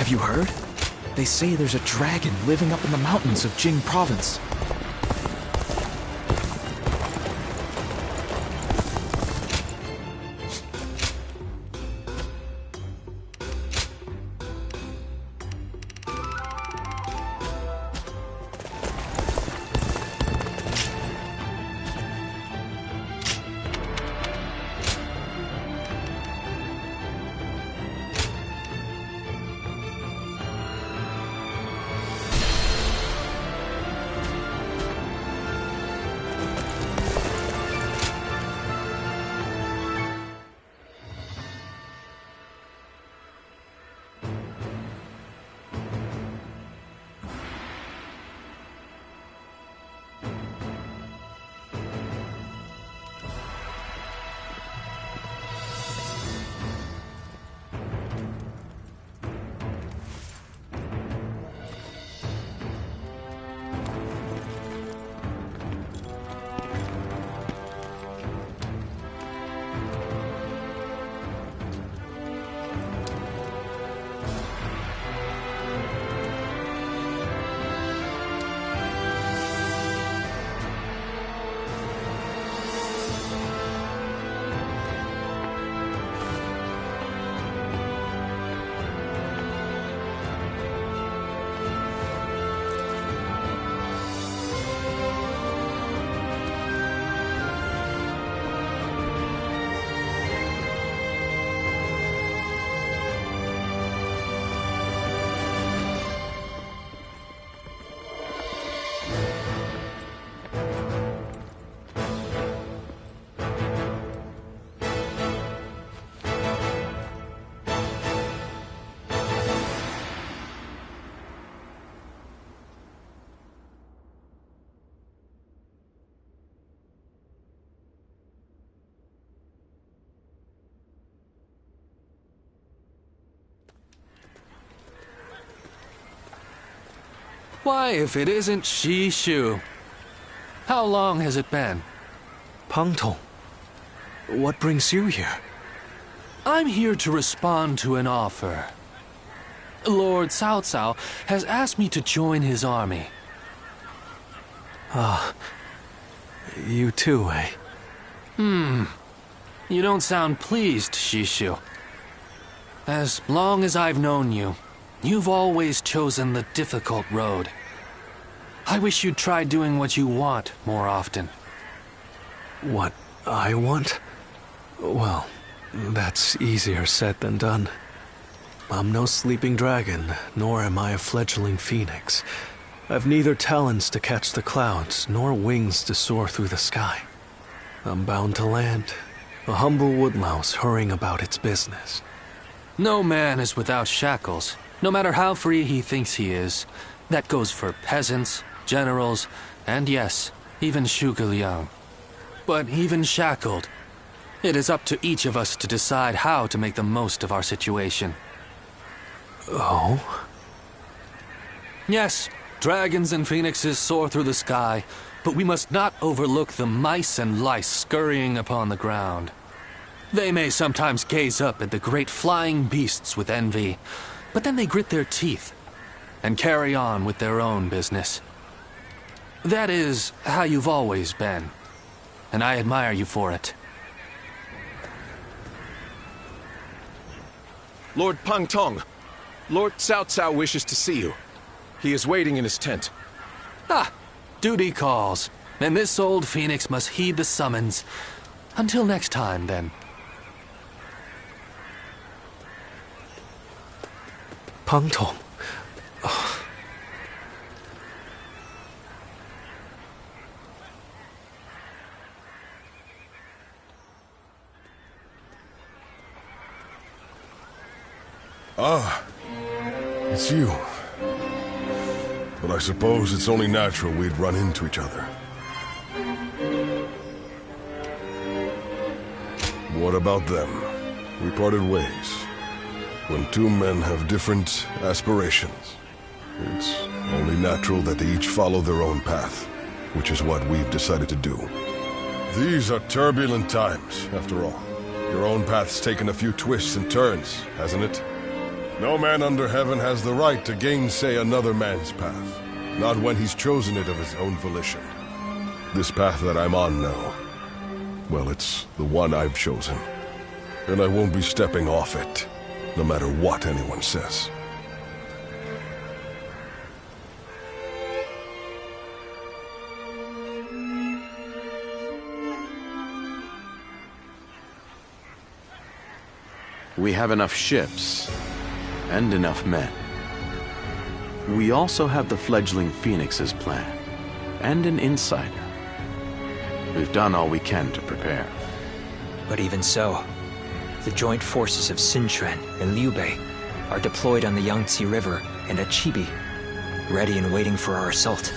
Have you heard? They say there's a dragon living up in the mountains of Jing province.
Why, if it isn't Shishu? How long has it been?
Pang Tong, what brings you here?
I'm here to respond to an offer. Lord Cao Cao has asked me to join his army.
Ah, you too, eh?
You don't sound pleased, Shishu. As long as I've known you, you've always chosen the difficult road. I wish you'd try doing what you want more often.
What I want? Well, that's easier said than done. I'm no sleeping dragon, nor am I a fledgling phoenix. I've neither talons to catch the clouds, nor wings to soar through the sky. I'm bound to land, a humble woodlouse hurrying about its business.
No man is without shackles, no matter how free he thinks he is. That goes for peasants, generals, and yes, even Zhuge Liang. But even shackled, it is up to each of us to decide how to make the most of our situation.
Oh?
Yes, dragons and phoenixes soar through the sky, but we must not overlook the mice and lice scurrying upon the ground. They may sometimes gaze up at the great flying beasts with envy, but then they grit their teeth and carry on with their own business. That is how you've always been, and I admire you for it.
Lord Pang Tong, Lord Cao Cao wishes to see you. He is waiting in his tent.
Ah, duty calls, and this old phoenix must heed the summons. Until next time, then.
Pang Tong.
Ah, it's you. But I suppose it's only natural we'd run into each other. What about them? We parted ways. When two men have different aspirations, it's only natural that they each follow their own path, which is what we've decided to do. These are turbulent times, after all. Your own path's taken a few twists and turns, hasn't it? No man under heaven has the right to gainsay another man's path, not when he's chosen it of his own volition. This path that I'm on now, well, it's the one I've chosen, and I won't be stepping off it, no matter what anyone says.
We have enough ships and enough men. We also have the fledgling Phoenix's plan and an insider. We've done all we can to prepare.
But even so, the joint forces of Sun Quan and Liu Bei are deployed on the Yangtze River and at Chibi, ready and waiting for our assault.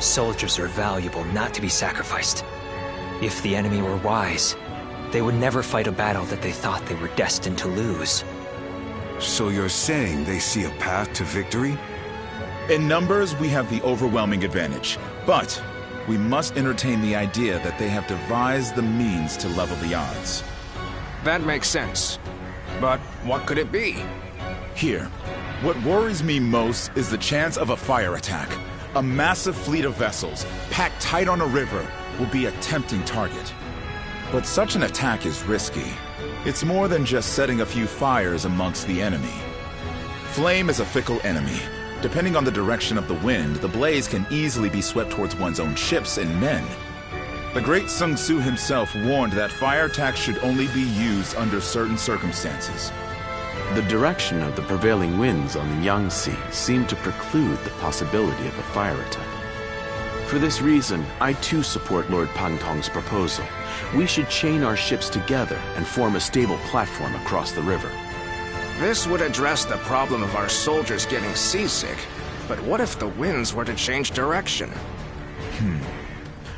Soldiers are valuable, not to be sacrificed. If the enemy were wise, they would never fight a battle that they thought they were destined to lose.
So you're saying they see a path to victory?
In numbers, we have the overwhelming advantage, but we must entertain the idea that they have devised the means to level the odds.
That makes sense. But what could it be?
Here, what worries me most is the chance of a fire attack. A massive fleet of vessels, packed tight on a river, will be a tempting target. But such an attack is risky. It's more than just setting a few fires amongst the enemy. Flame is a fickle enemy. Depending on the direction of the wind, the blaze can easily be swept towards one's own ships and men. The great Sun Tzu himself warned that fire attacks should only be used under certain circumstances.
The direction of the prevailing winds on the Yangtze seemed to preclude the possibility of a fire attack. For this reason, I too support Lord Pang Tong's proposal. We should chain our ships together and form a stable platform across the river.
This would address the problem of our soldiers getting seasick. But what if the winds were to change direction?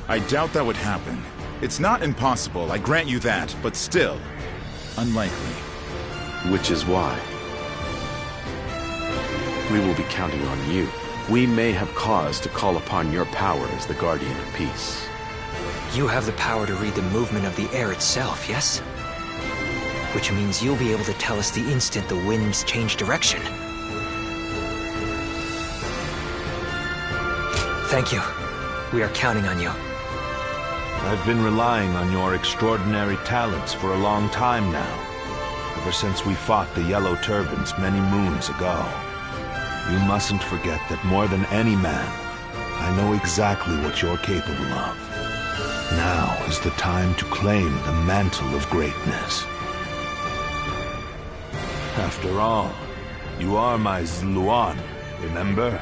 I doubt that would happen. It's not impossible, I grant you that, but still, unlikely.
Which is why we will be counting on you. we may have cause to call upon your power as the Guardian of Peace.
You have the power to read the movement of the air itself, yes? Which means you'll be able to tell us the instant the winds change direction. Thank you. We are counting on you.
I've been relying on your extraordinary talents for a long time now. Ever since we fought the Yellow Turbans many moons ago. You mustn't forget that more than any man, I know exactly what you're capable of. Now is the time to claim the mantle of greatness. After all, you are my Zluan, remember?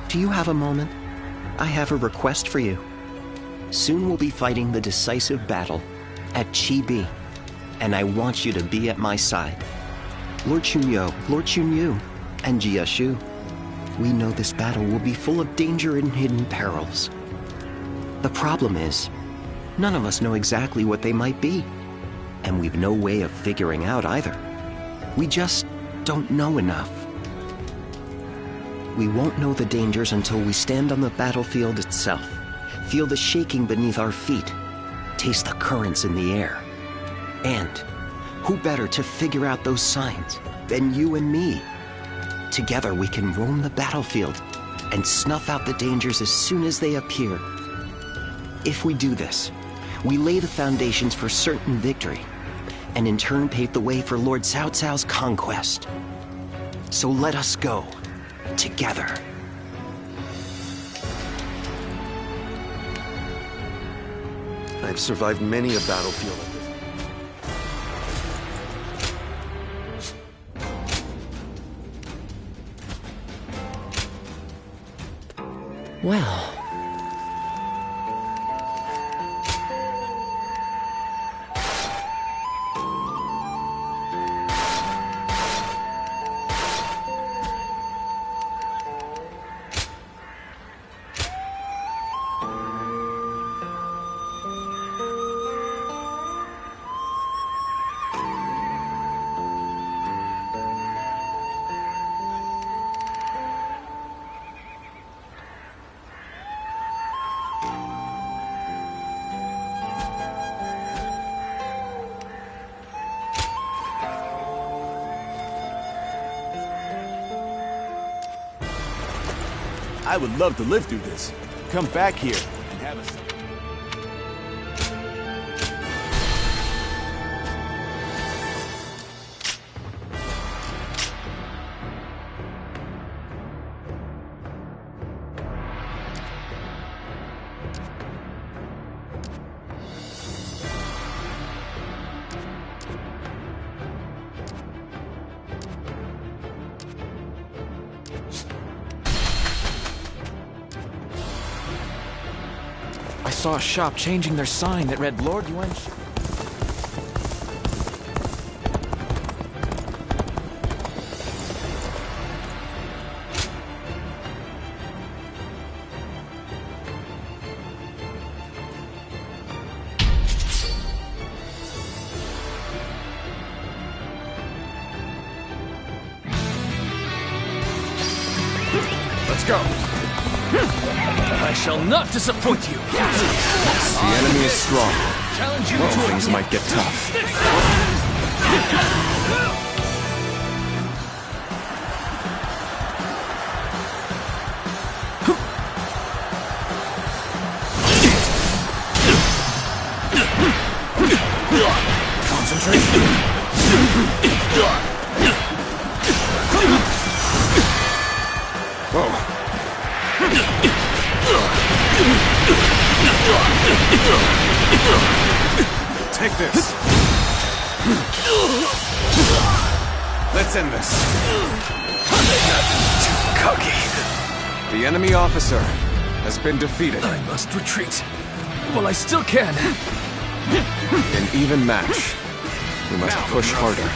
Do you have a moment? I have a request for you. Soon we'll be fighting the decisive battle at Chi-Bi, and I want you to be at my side. Lord Chunyo, Lord Chunyu, and Jia Shu. We know this battle will be full of danger and hidden perils. The problem is, none of us know exactly what they might be, and we've no way of figuring out either. We just don't know enough. We won't know the dangers until we stand on the battlefield itself, feel the shaking beneath our feet, taste the currents in the air. And who better to figure out those signs than you and me? Together we can roam the battlefield and snuff out the dangers as soon as they appear. If we do this, we lay the foundations for certain victory, and in turn pave the way for Lord Cao Cao's conquest. So let us go. Together.
I've survived many a battlefield.
Well...
I would love to live through this. Come back here and have a...
I saw a shop changing their sign that read Lord Yuan.
Let's go.
I shall not disappoint you.
The enemy is strong.
Challenge you
Well,
to
things might get tough.
Concentrate. Whoa. Take this. Let's end this.
Too cocky.
The enemy officer has been defeated.
I must retreat. Well, I still can.
An even match. We must push harder.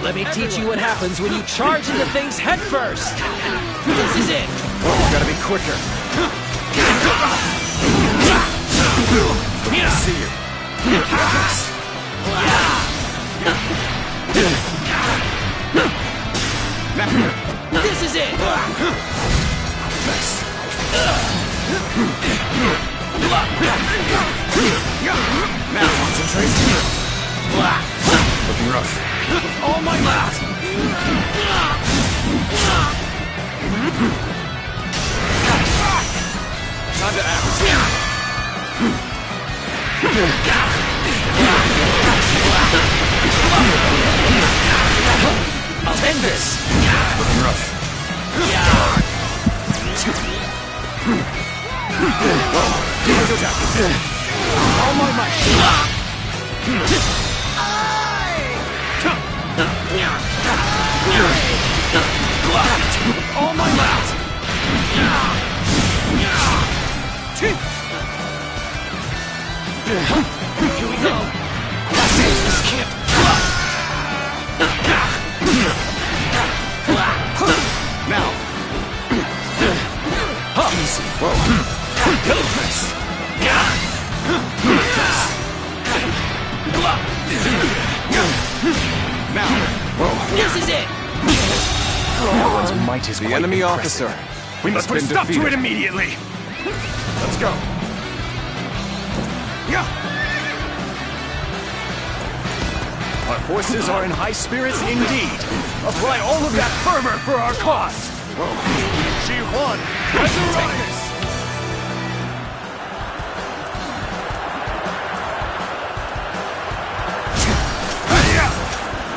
Let me teach you what happens when you charge into things head first. This is it.
Oh, gotta be quicker.
Yeah.
See you.
This is it.
Now concentrate. Looking rough.
All my might.
Time to act.
I'll end this.
Looking rough.
All my might. All my might. Here we go. This can't.
Now. Easy. Whoa. Now. Whoa.
This is it.
No one's might is
the enemy
impressive.
officer.
We must put a stop to it immediately.
Let's go.
Our forces are in high spirits indeed. Apply all of that fervor for our cause. Ji-Huan has arrived.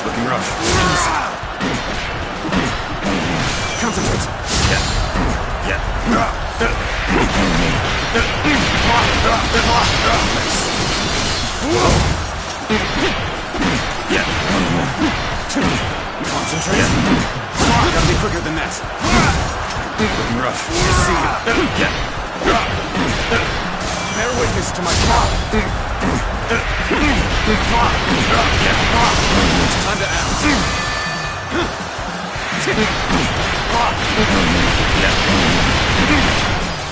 Looking rough. Concentrate. Concentrate. Gotta be quicker than that. Looking rough. See ya. Bear witness to my power. Time to act.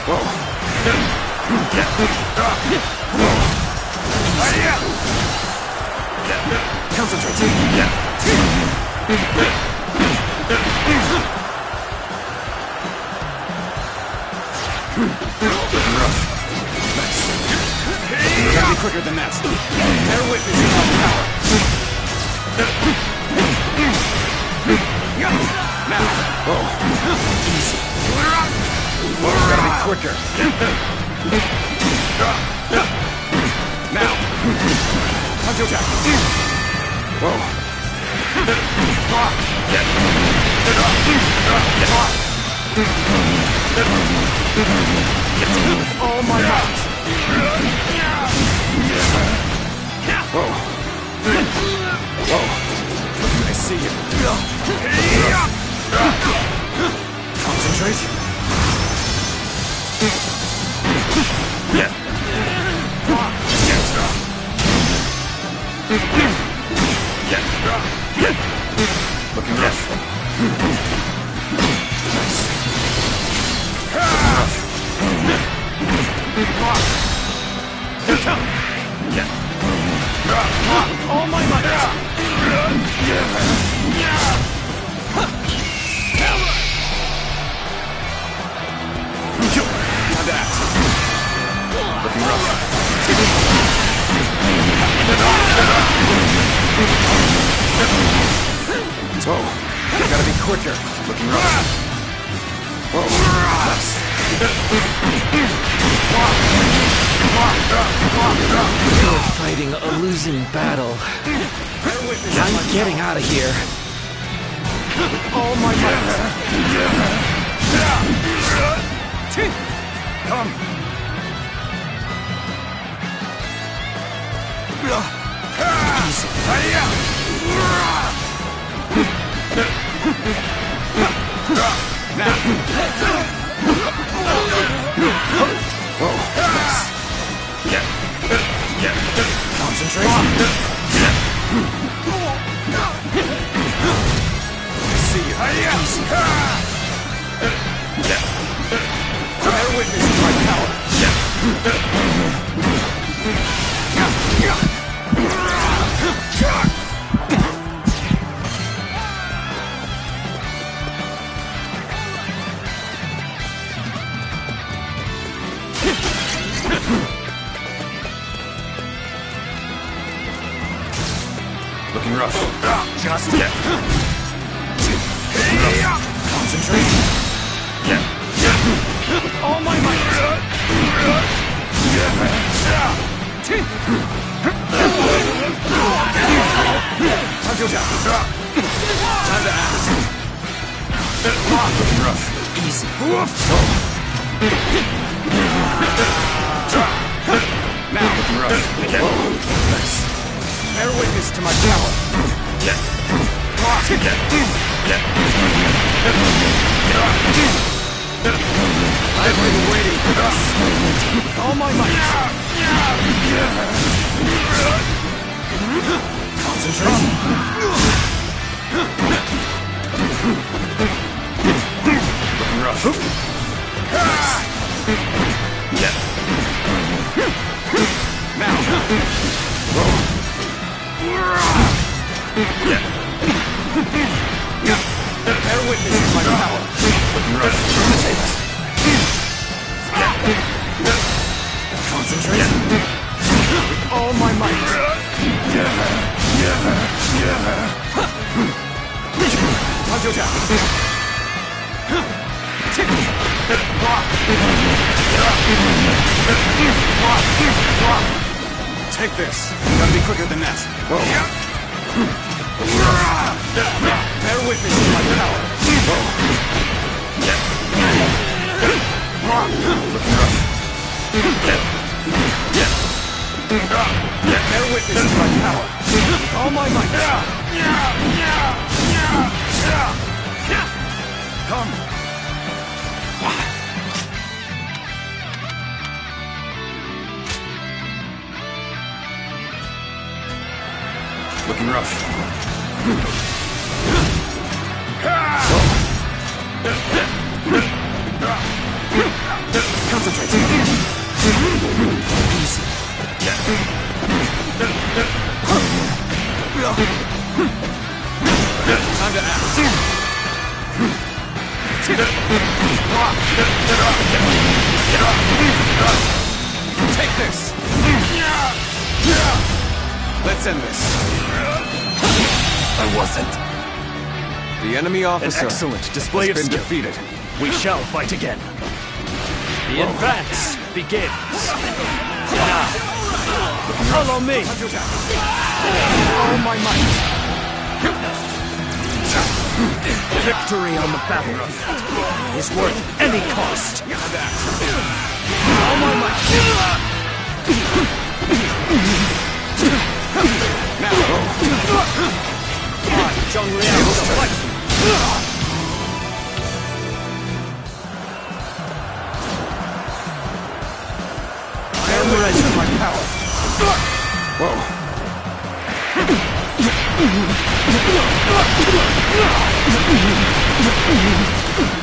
Whoa. Concentrate. Looking rough. Nice. Gotta be quicker than that. Bear witness to my power. Now. Whoa. Easy. Gotta be quicker. Now. Punch attack. Whoa. All my might. Whoa. Whoa. I see you. Concentrate. Looking rough. Nice.
All my might.
Time to act. Looking rough. Whoa. Gotta be quicker. Looking rough. Whoa. Nice.
You're fighting a losing battle. I'm getting out of here.
All my might. Come.
Easy. Now. Whoa. Nice. Concentrate. Looking rough.
Just yet. Concentrate. With all my might. Time to act.
Looking rough.
Easy.
Now looking rough.
Nice. Bear witness to my power. I've been waiting for this. With all my might. Concentrate.
Looking rough. Now.
Bear witness to my power.
Looking rough.
Concentrate. With all my might.
Take this. Gotta be quicker than that.
Bear witness to my power.
Looking rough.
Bear witness to my power. With all my might.
Come. Looking rough.
Concentrate. Easy. Time to act.
Take this. Let's end this.
I wasn't.
The enemy officer
An excellent display
has
of
been
skill.
defeated.
We shall fight again. The advance begins. Now, follow me. All my might. Victory on the battlefield is worth any cost. All my might.
Now.
I, Zhang Liang, shall fight. I am ready for my power.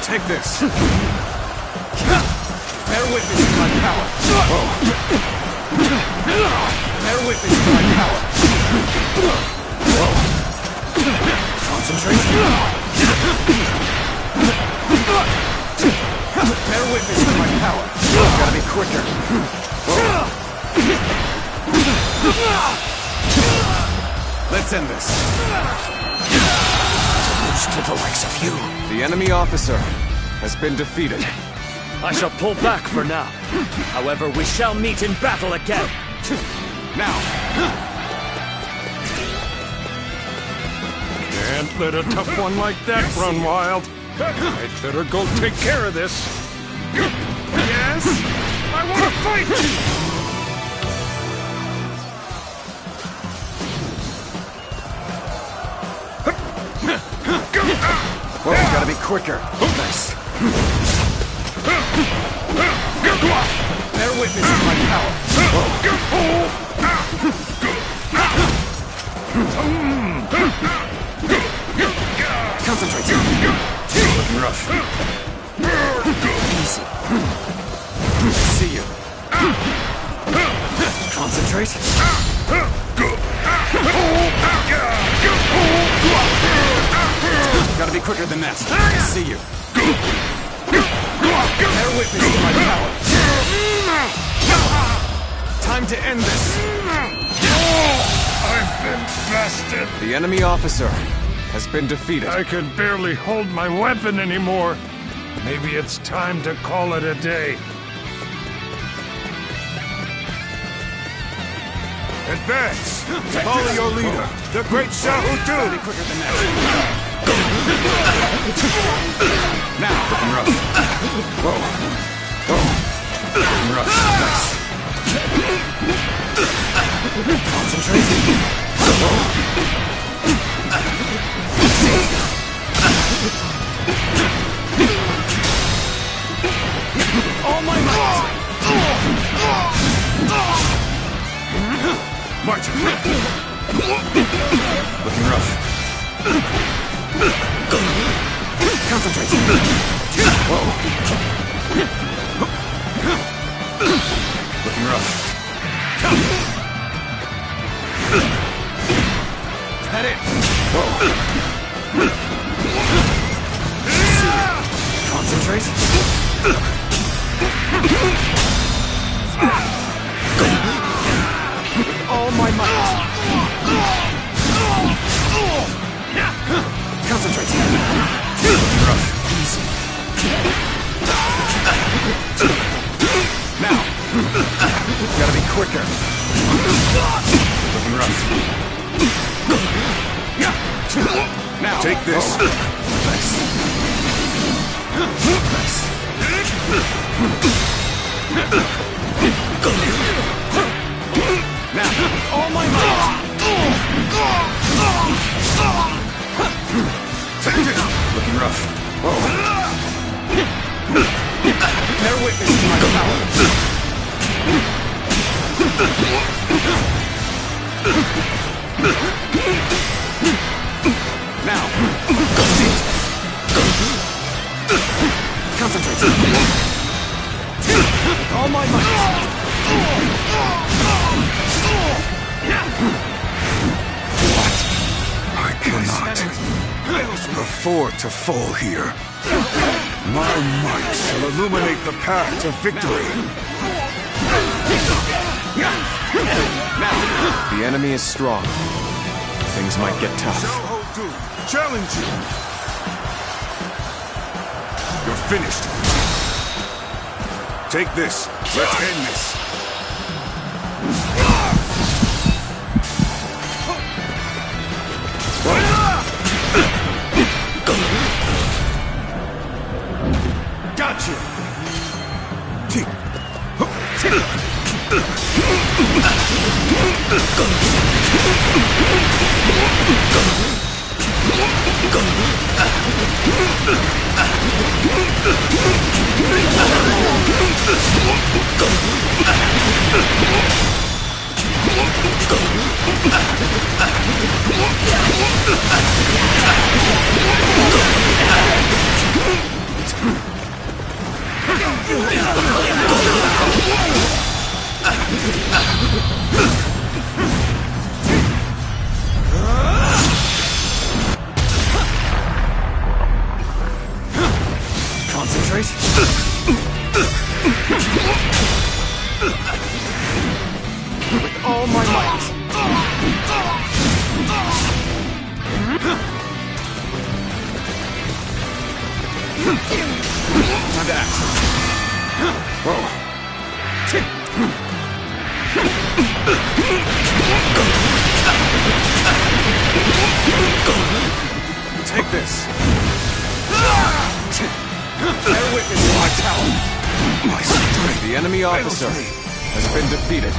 Take this.
Bear witness to my power. Bear witness to my power. Concentrate. Bear witness to my power.
Gotta be quicker. Let's end this.
To the likes of you.
The enemy officer has been defeated.
I shall pull back for now. However, we shall meet in battle again.
Now.
Can't let a tough one like that run wild. I'd better go take care of this.
Yes? I want to fight you!
Gotta be quicker. Nice. Bear witness to my power. Concentrate.
Looking rough.
Easy.
See you.
Concentrate. Gotta be quicker than that. See you. Bear witness to my power. Time to end this.
I've been bested.
The enemy officer has been defeated.
I can barely hold my weapon anymore. Maybe it's time to call it a day.
Advance! Follow your leader, the great Shahutu!
Be quicker than that. Now, looking rough. Whoa. Whoa. Looking rough. Nice. Concentrate. Whoa. All my might! March! Looking rough. Concentrate! Whoa! Looking rough. Head in! Whoa! Concentrate! All my might! Concentrate! Rough. Easy. Now! Gotta be quicker. Looking rough. Now!
Take this!
Nice. Nice. Now, all my might! Looking rough. Whoa. Bear witness to my power. Now. Concentrate. All my might.
What? I cannot afford to fall here. My might shall illuminate the path to victory.
Now, the enemy is strong. Things might get tough.
Shahutu, challenge you. You're finished. Take this. Let's end this.
Got you! Concentrate. With all my might. Time to act. Whoa. Take this. Bear witness to my talent. My strength. The enemy officer has been defeated.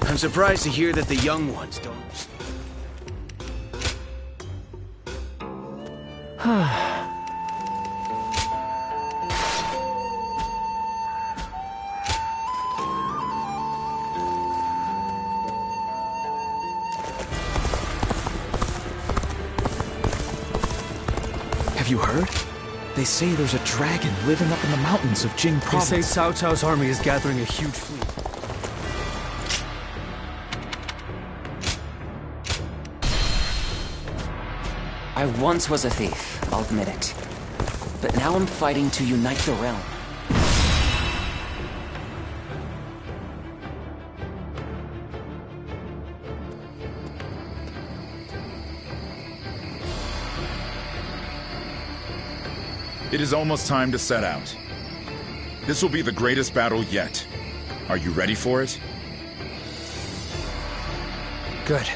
I'm surprised to hear that the young ones don't...
Have you heard? They say there's a dragon living up in the mountains of Jing province.
They say Cao Cao's army is gathering a huge fleet.
I once was a thief, I'll admit it. But now I'm fighting to unite the realm.
It is almost time to set out. This will be the greatest battle yet. Are you ready for it?
Good.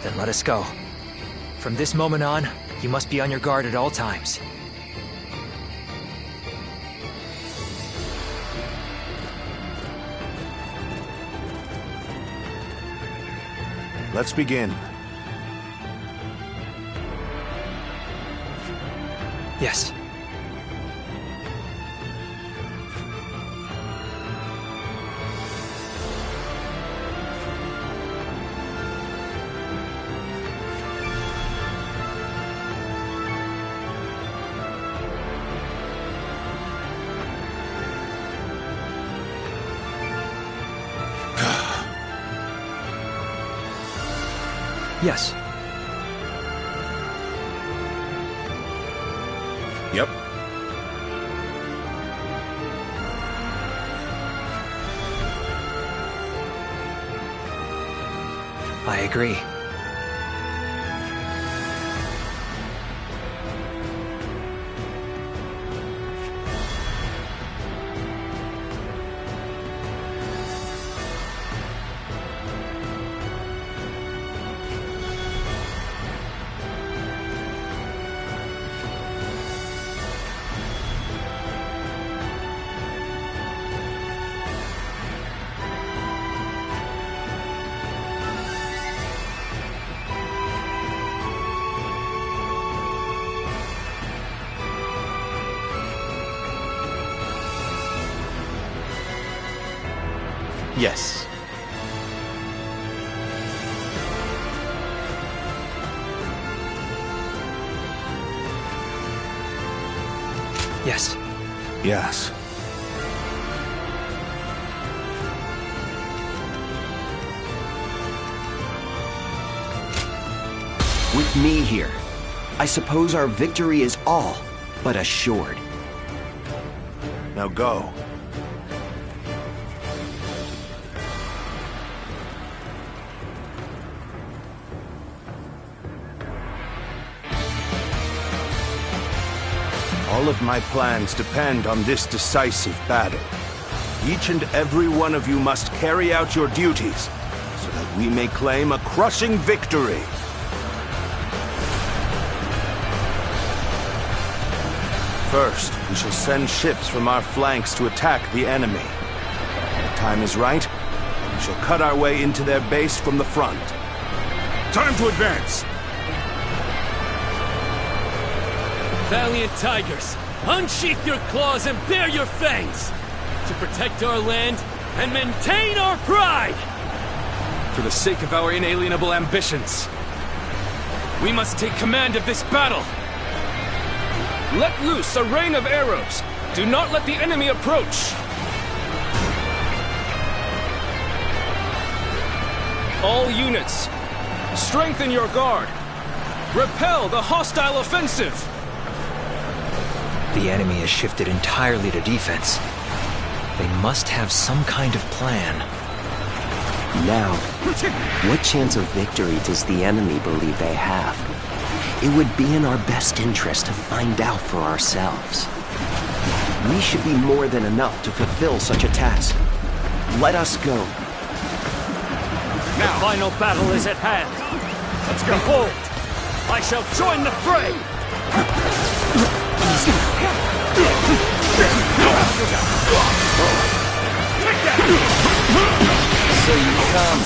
Then let us go. From this moment on, you must be on your guard at all times.
Let's begin.
Yes. Yes.
Yep.
I agree.
Yes.
Yes.
Yes.
With me here, I suppose our victory is all but assured.
Now go. All of my plans depend on this decisive battle. Each and every one of you must carry out your duties, so that we may claim a crushing victory. First, we shall send ships from our flanks to attack the enemy. When the time is right, we shall cut our way into their base from the front.
Time to advance!
Valiant tigers, unsheath your claws and bare your fangs to protect our land and maintain our pride!
For the sake of our inalienable ambitions,
We must take command of this battle!
Let loose a rain of arrows! Do not let the enemy approach! All units, strengthen your guard! Repel the hostile offensive!
The enemy has shifted entirely to defense. They must have some kind of plan.
Now, what chance of victory does the enemy believe they have? It would be in our best interest to find out for ourselves. We should be more than enough to fulfill such a task. Let us go.
The final battle is at hand. Let's go. Behold, I shall join the fray! Take that!
So you come.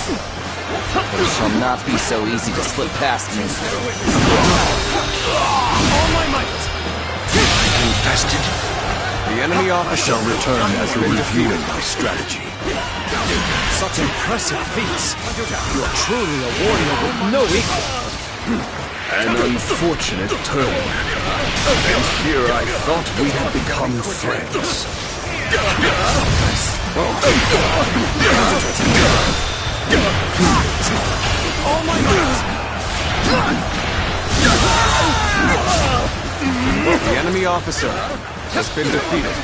But it shall not be so easy to slip past me.
All my might!
Infested. The enemy officer shall return as a review of my strategy.
Such impressive feats. You are truly a warrior with no equal.
An unfortunate turn. And here I thought we had become friends.
All my might!
The enemy officer has been defeated.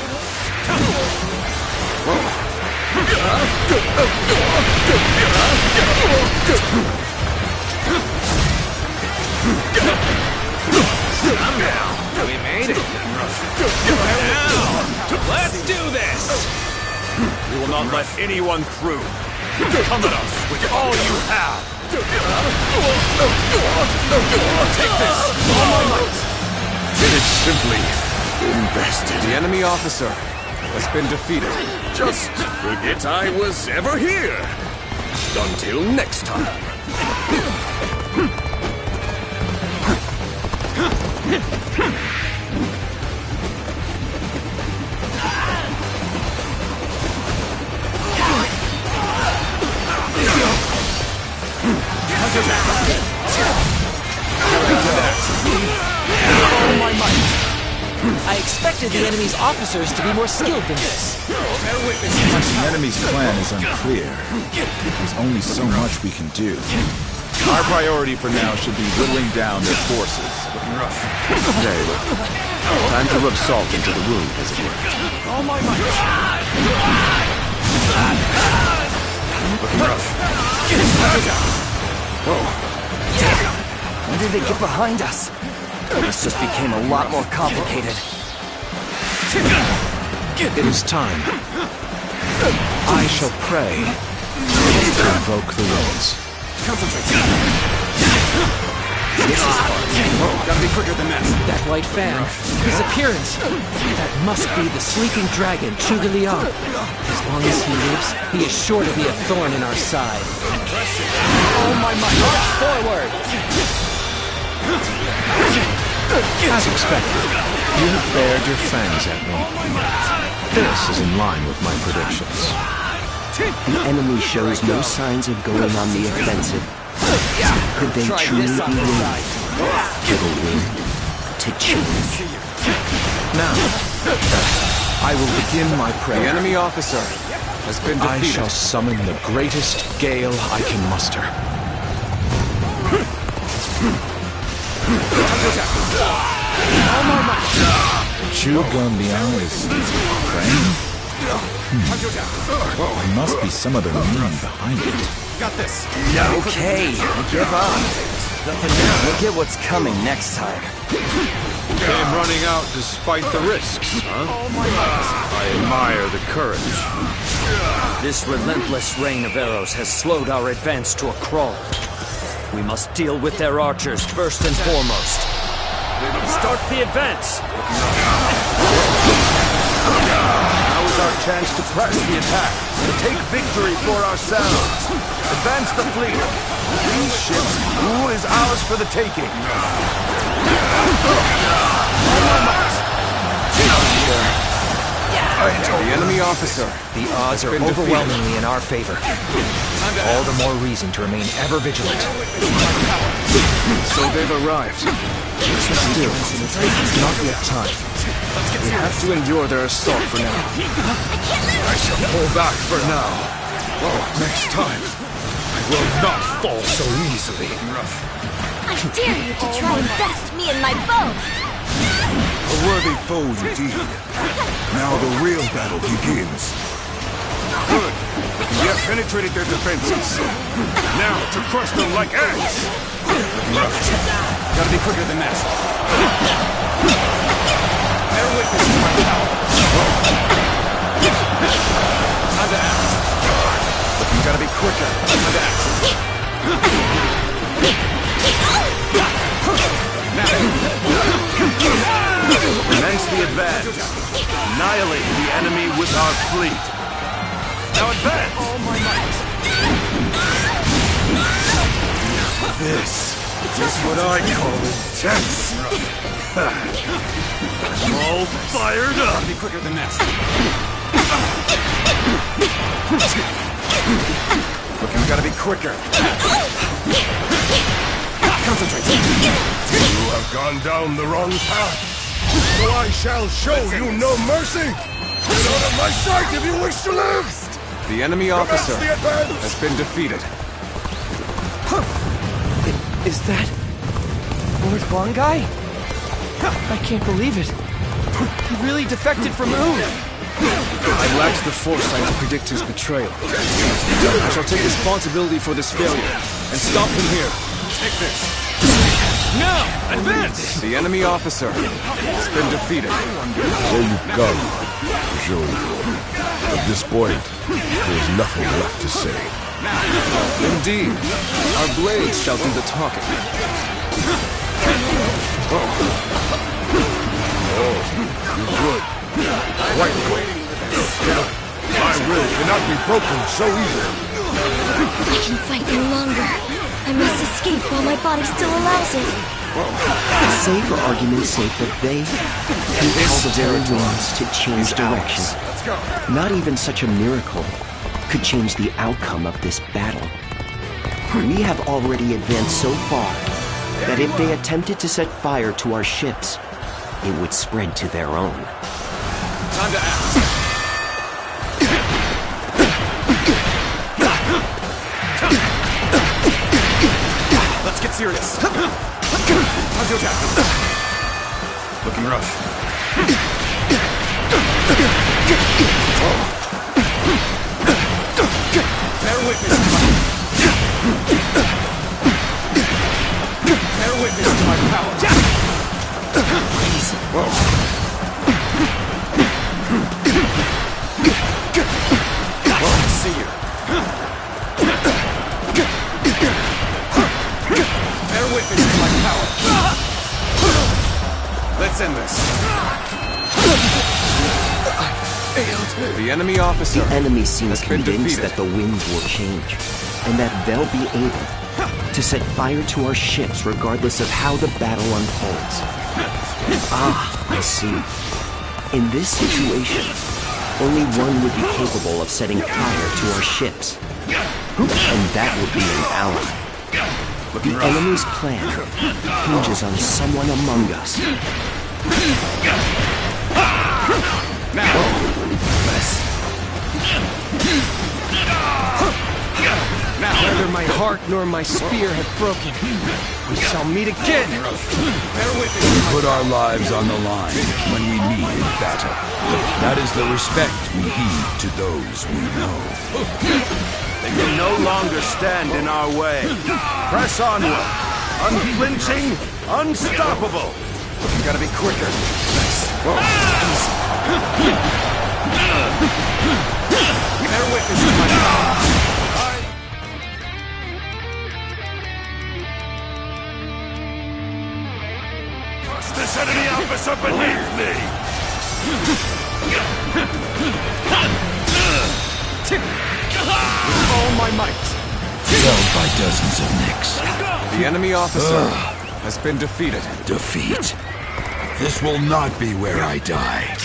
We made it.
Now, let's do this!
We will not let anyone through. Come at us with all you have.
Take this! All my might!
It is simply invested. The enemy officer has been defeated.
Just forget I was ever here. Until next time.
All my might! I expected the enemy's officers to be more skilled than this.
Since the enemy's plan is unclear, there's only so much we can do. Our priority for now should be whittling down their forces.
Very well. Time to rub salt into the wound, as it were.
All my might!
Looking rough. Whoa. Damn. When did they get behind us? This just became a lot more complicated.
It is time. I shall pray to invoke the winds.
This is hard. Gotta be quicker than that.
That white fan, his appearance, that must be the sleeping dragon, Zhuge Liang. As long as he lives, he is sure to be a thorn in our side.
All my might! March forward!
As expected, you have bared your fangs at me. This is in line with my predictions.
The enemy shows no signs of going on the offensive. Could they truly be willing to the wind to change?
Now, I will begin my prayer.
The enemy officer has been defeated.
I shall summon the greatest gale I can muster.
Zhuge Liang is praying? There must be some other meaning behind it.
Got this. Okay, give up. Look at what's coming next time.
Came running out despite the risks, huh? I admire the courage.
This relentless rain of arrows has slowed our advance to a crawl. We must deal with their archers first and foremost. Start the advance!
Now is our chance to press the attack, to take victory for ourselves. Advance the fleet. These ships, who is ours for the taking?
The enemy officer.
The odds are overwhelmingly in our favor. All the more reason to remain ever vigilant.
So they've arrived. Still, it's not yet time. We have to endure their assault for now.
I shall pull back for now. Next time, I will not fall so easily.
I dare you to try and best me and my bow!
A worthy foe indeed. Now the real battle begins.
Good. We have penetrated their defenses. Now to crush them like ants.
Gotta be quicker than that. Bear witness to my power. Time to act. But you gotta be quicker. Time to act.
Commence the advance. Annihilate the enemy with our fleet. Now advance!
All my might!
This is what I call intense. I'm all fired up.
Be quicker than this.
Look, we gotta be quicker.
Concentrate.
You have gone down the wrong path, so I shall show you no mercy. Get out of my sight if you wish to live.
The enemy officer
the advance.
has been defeated.
Is that Lord Huangai? I can't believe it. He really defected from Wu.
I lacked the foresight to predict his betrayal. I shall take responsibility for this failure and stop him here.
Take this.
Now, advance!
The enemy officer has been defeated.
So you come, Zhou. At this point, there's nothing left to say.
Indeed, our blades shall do the talking.
You're good. Quite good. My will cannot be broken so easily.
I can fight no longer. I must escape while my body still allows it.
Say for argument's sake that they compel the very winds to change direction. Not even such a miracle could change the outcome of this battle. We have already advanced so far that if they attempted to set fire to our ships, it would spread to their own.
Time to act. Let's get serious. Time to attack.
Looking rough.
Bear witness to my power. See you. Bear witness to my power. Let's end this. The enemy officer.
The enemy seems convinced
defeated.
that the winds will change, and that they'll be able to set fire to our ships regardless of how the battle unfolds. Ah, I see. In this situation, only one would be capable of setting fire to our ships. And that would be an ally. The enemy's plan hinges on someone among us.
Neither my heart nor my spear have broken. We shall meet again.
We put our lives on the line when we meet in battle. That is the respect we heed to those we know.
They can no longer stand in our way. Press onward. Unflinching, unstoppable.
You gotta be quicker. Bear witness to my power.
This enemy officer beneath me!
With all my might.
Felled by dozens of nicks.
The enemy officer has been defeated.
Defeat. This will not be where I die.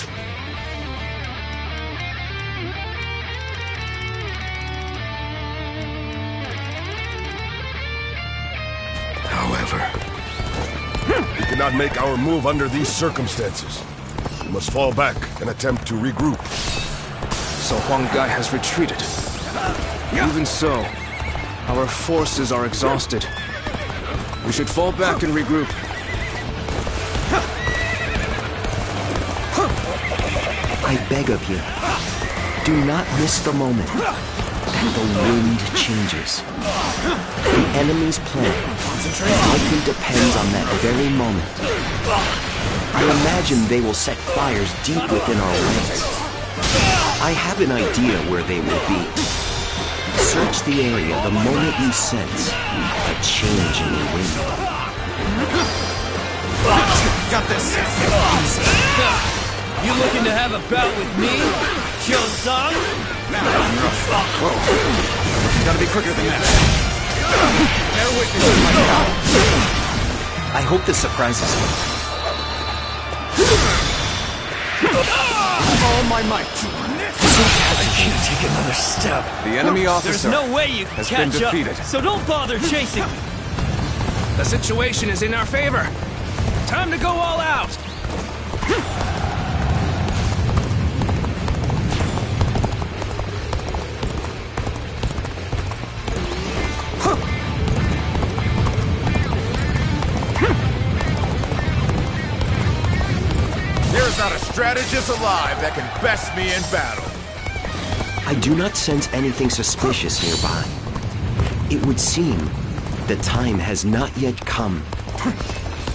However,
We cannot make our move under these circumstances. We must fall back and attempt to regroup.
So Huangai has retreated. Even so, our forces are exhausted. We should fall back and regroup.
I beg of you, do not miss the moment that the wind changes. The enemy's plan likely depends on that very moment. I imagine they will set fires deep within our ranks. I have an idea where they will be. Search the area the moment you sense a change in the wind.
Got this.
You looking to have a bout with me? Kyo-san?
Whoa. Gotta be quicker than that.
Bear witness to my power.
I hope this surprises you.
All my might.
I can't take another step.
The enemy officer
There's no way you can
has been
catch up,
defeated.
so don't bother chasing me.
The situation is in our favor. Time to go all out.
There is not a strategist alive that can best me in battle.
I do not sense anything suspicious nearby. It would seem the time has not yet come.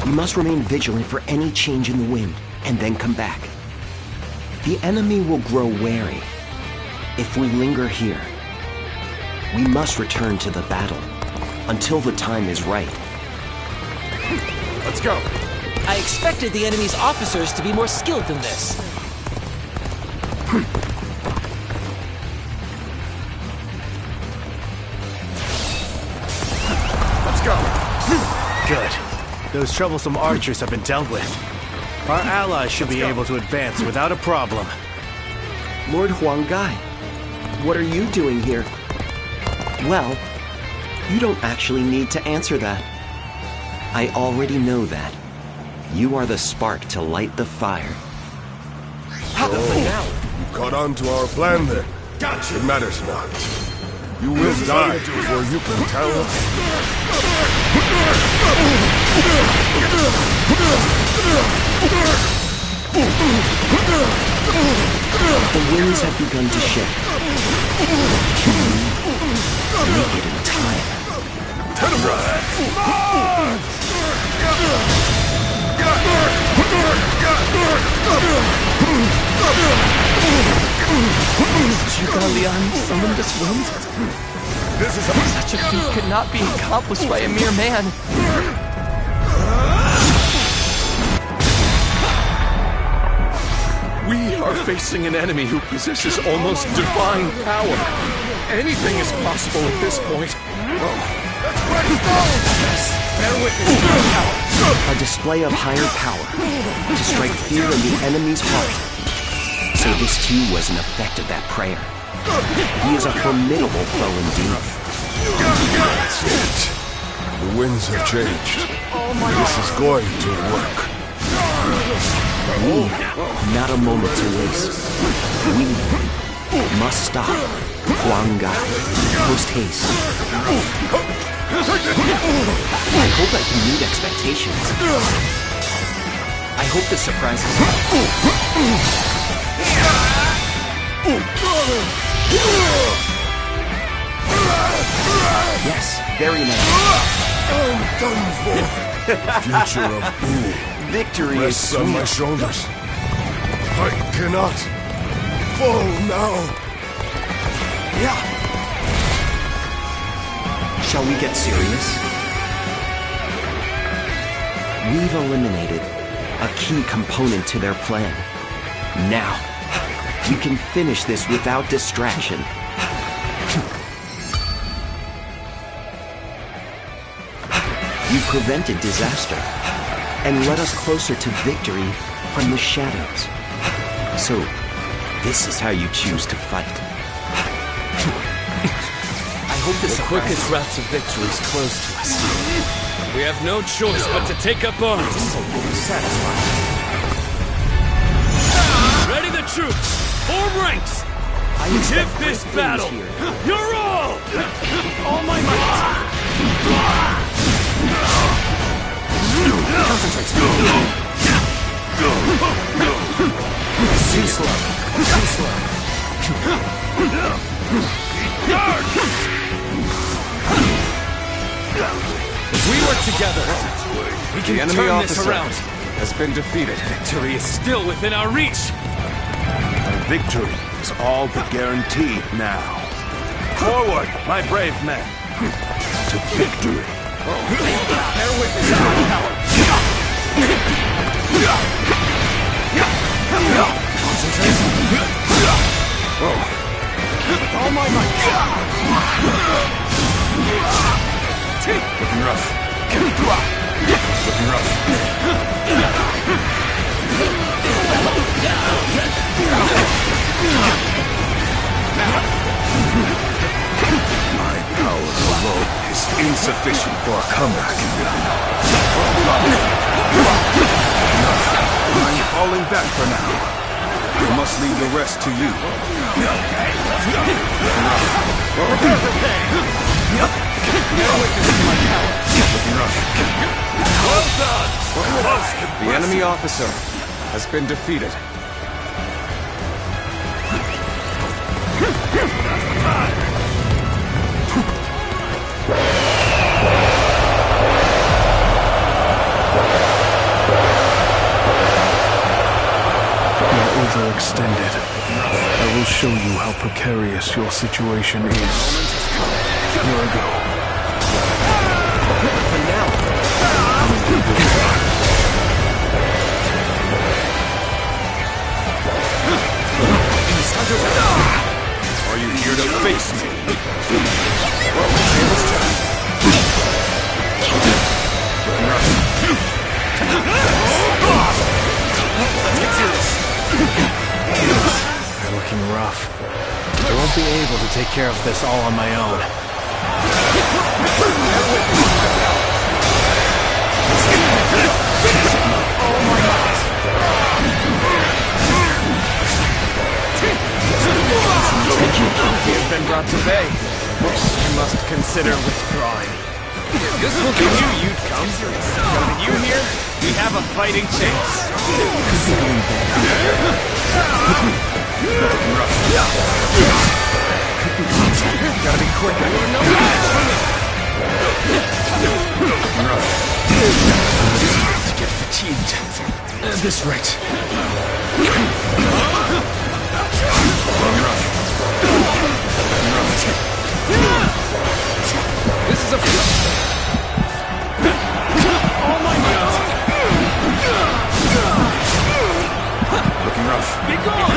We must remain vigilant for any change in the wind, and then come back. The enemy will grow wary. If we linger here, we must return to the battle until the time is right.
Let's go.
I expected the enemy's officers to be more skilled than this.
Let's go.
Good. Those troublesome archers have been dealt with. Our allies should be able to advance without a problem.
Lord Huanggai, what are you doing here? Well, you don't actually need to answer that. I already know that. You are the spark to light the fire.
You caught on to our plan then.
Gotcha.
It matters not. You will die before you can tell us.
The winds have begun to shift. Make it in time.
Zhuge Liang summoned this wind? Such a feat could not be accomplished by a mere man.
We are facing an enemy who possesses almost divine power. Anything is possible at this point.
Bear witness to my power.
A display of higher power to strike fear in the enemy's heart. So this too was an effect of that prayer. He is a formidable foe indeed.
That's it. The winds have changed. This is going to work.
We, not a moment to waste. We must stop Huanggai. Post haste. I hope I can meet expectations. I hope this surprises you. Yes, very nice.
I'm done for. Future of Wu
Victory
rests
is
on my
sweet.
shoulders. I cannot fall now.
Yeah. Shall we get serious? We've eliminated a key component to their plan. Now, we can finish this without distraction. You prevented disaster and led us closer to victory from the shadows. So, this is how you choose to fight. I hope this
The quickest route to victory is close to us. We have no choice but to take up arms. Ready the troops! Form ranks! Give this battle your all! All my might!
Concentrate.
Too slow. Too slow. If we work together, we
The
can
enemy
turn this
officer
around.
has been defeated.
Victory is still within our reach.
Our victory is all but guaranteed now. Forward, my brave men, to victory.
Bear witness to my power.
Concentrate. Whoa. All my might. Looking rough. Looking rough.
My power alone is insufficient for a comeback. I'm falling back for now. I must leave the rest to you.
The enemy officer has been defeated.
You're overextended. I will show you how precarious your situation is. Here I go.
For now.
Are you here to face me?
They're looking rough. I won't be able to take care of this all on my own.
He has been brought to bay. You must consider withdrawing. This will give you you'd come. With you here, we have a fighting chance. Gotta be quicker. You're no match for me. To get fatigued at this rate. This is a all my might. Looking rough. Be gone.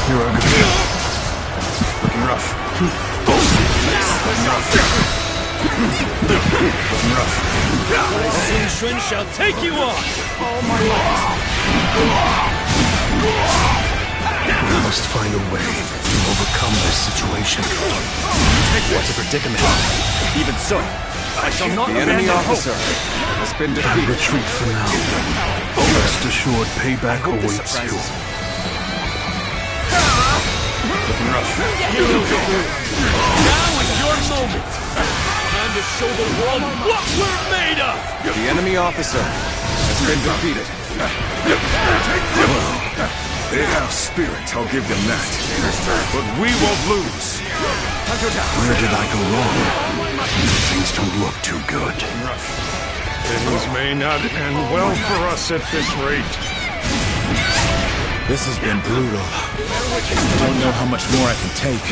Here I go.
Looking rough. Looking rough. Looking rough.
Sun Shun shall take you on!
All my might.
We must find a way to overcome this situation.
What a predicament. Even so, I shall not abandon hope. The enemy officer has been defeated.
Retreat for now. Rest assured, payback awaits you.
Looking rough.
Now is your moment! Time to show the world what we're made of!
The enemy officer has been defeated.
They have spirit, I'll give them that. But we won't lose.
Where did I go wrong? Things don't look too good.
Things may not end well for us at this rate.
This has been brutal. I don't know how much more I can take.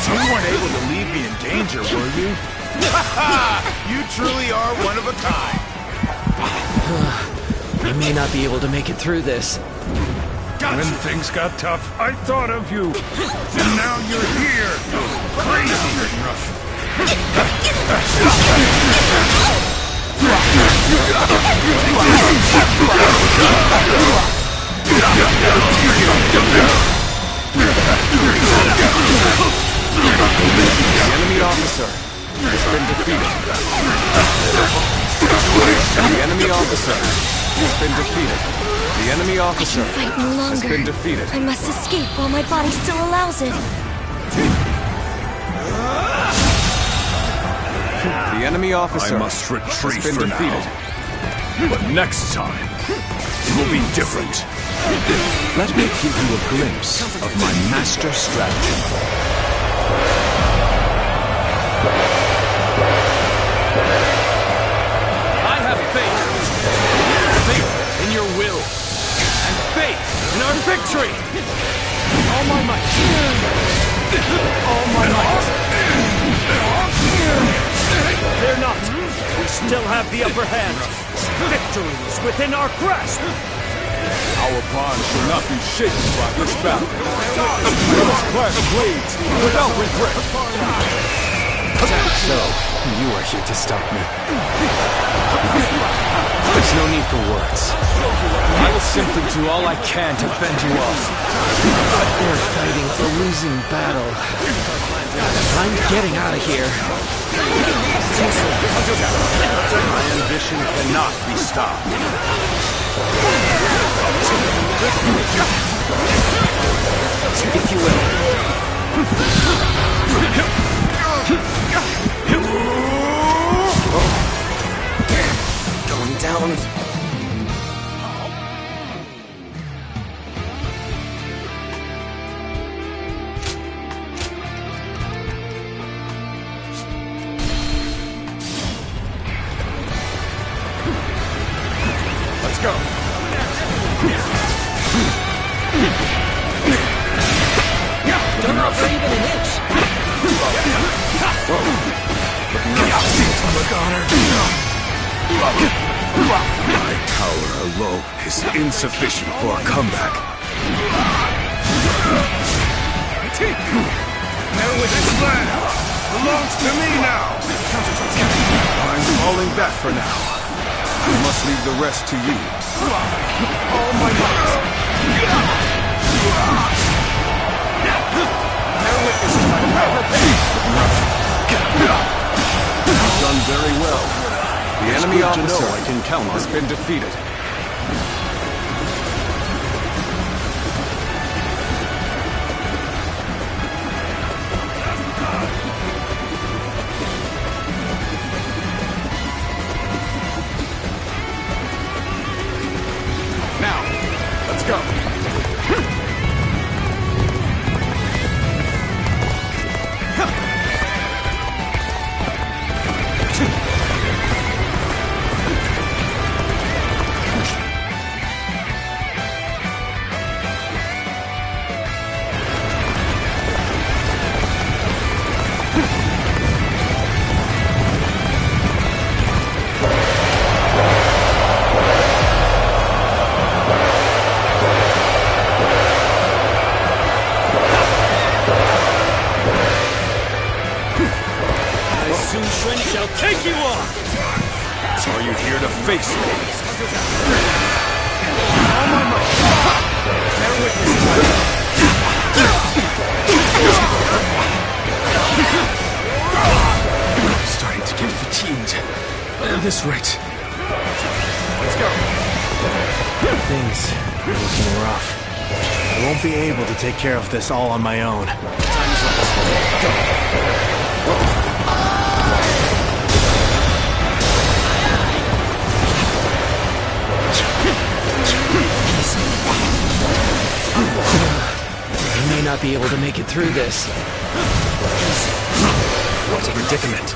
You weren't able to leave me in danger, were you? You truly are one of a kind.
We may not be able to make it through this.
When things got tough, I thought of you. And now you're here. Crazy.
The enemy officer has been defeated. The enemy officer has been defeated. The enemy officer
Fight no longer.
has been defeated.
I must escape while my body still allows it.
The enemy officer
I must retreat
has been
for
defeated.
now. But next time, it will be different.
Let me give you a glimpse of my master strategy.
I have faith. Faith in your will. And faith in our victory!
All my might. All my might.
Fear not. We still have the upper hand. Victory is within our grasp.
Our bond shall not be shaken by this battle. Let us clash blades without regret.
So, you are here to stop me. There's no need for words. I will simply do all I can to fend you off.
They're fighting a losing battle. I'm getting out of here.
My ambition cannot be stopped.
If you will.
Going down.
Let's go.
Don't drop for even an inch.
My power alone is insufficient for a comeback. This land belongs to me now. I'm falling back for now. I must leave the rest to you. All my might. Bear witness to my power.
You've done very well.
The enemy officer
I can count on
has been defeated. Now, let's go.
Shall take you on!
Are you here to face me?
I'm starting to get fatigued. At this rate.
Let's go.
Things are looking rough. I won't be able to take care of this all on my own.
Time's right. Go.
I may not be able to make it through this.
What a predicament.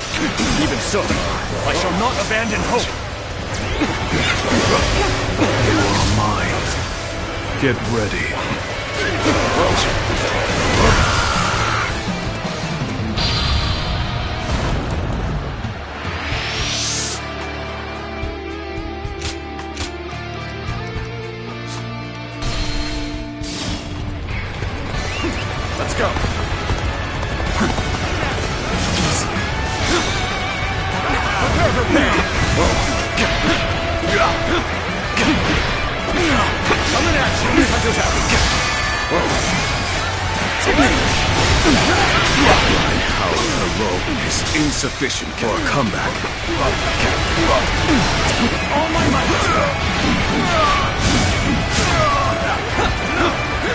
Even so, I shall not abandon hope.
You are mine. Get ready.
Let's go. Coming at you. My power alone is insufficient for a comeback. All my might.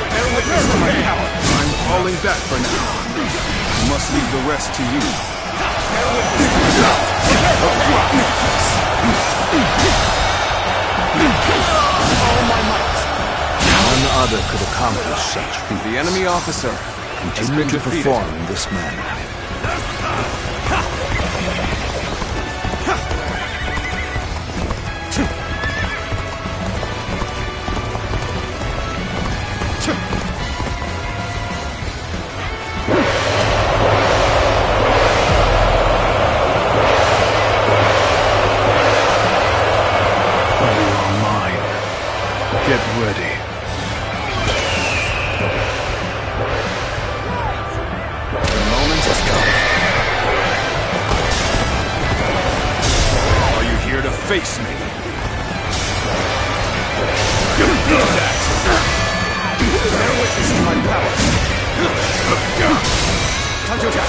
Bear witness to my power. I'm falling back for now. I must leave the rest to you. Bear witness to all my might.
None other could accomplish such feats.
The enemy officer
continue to perform in this manner.
Get ready.
Counterattack!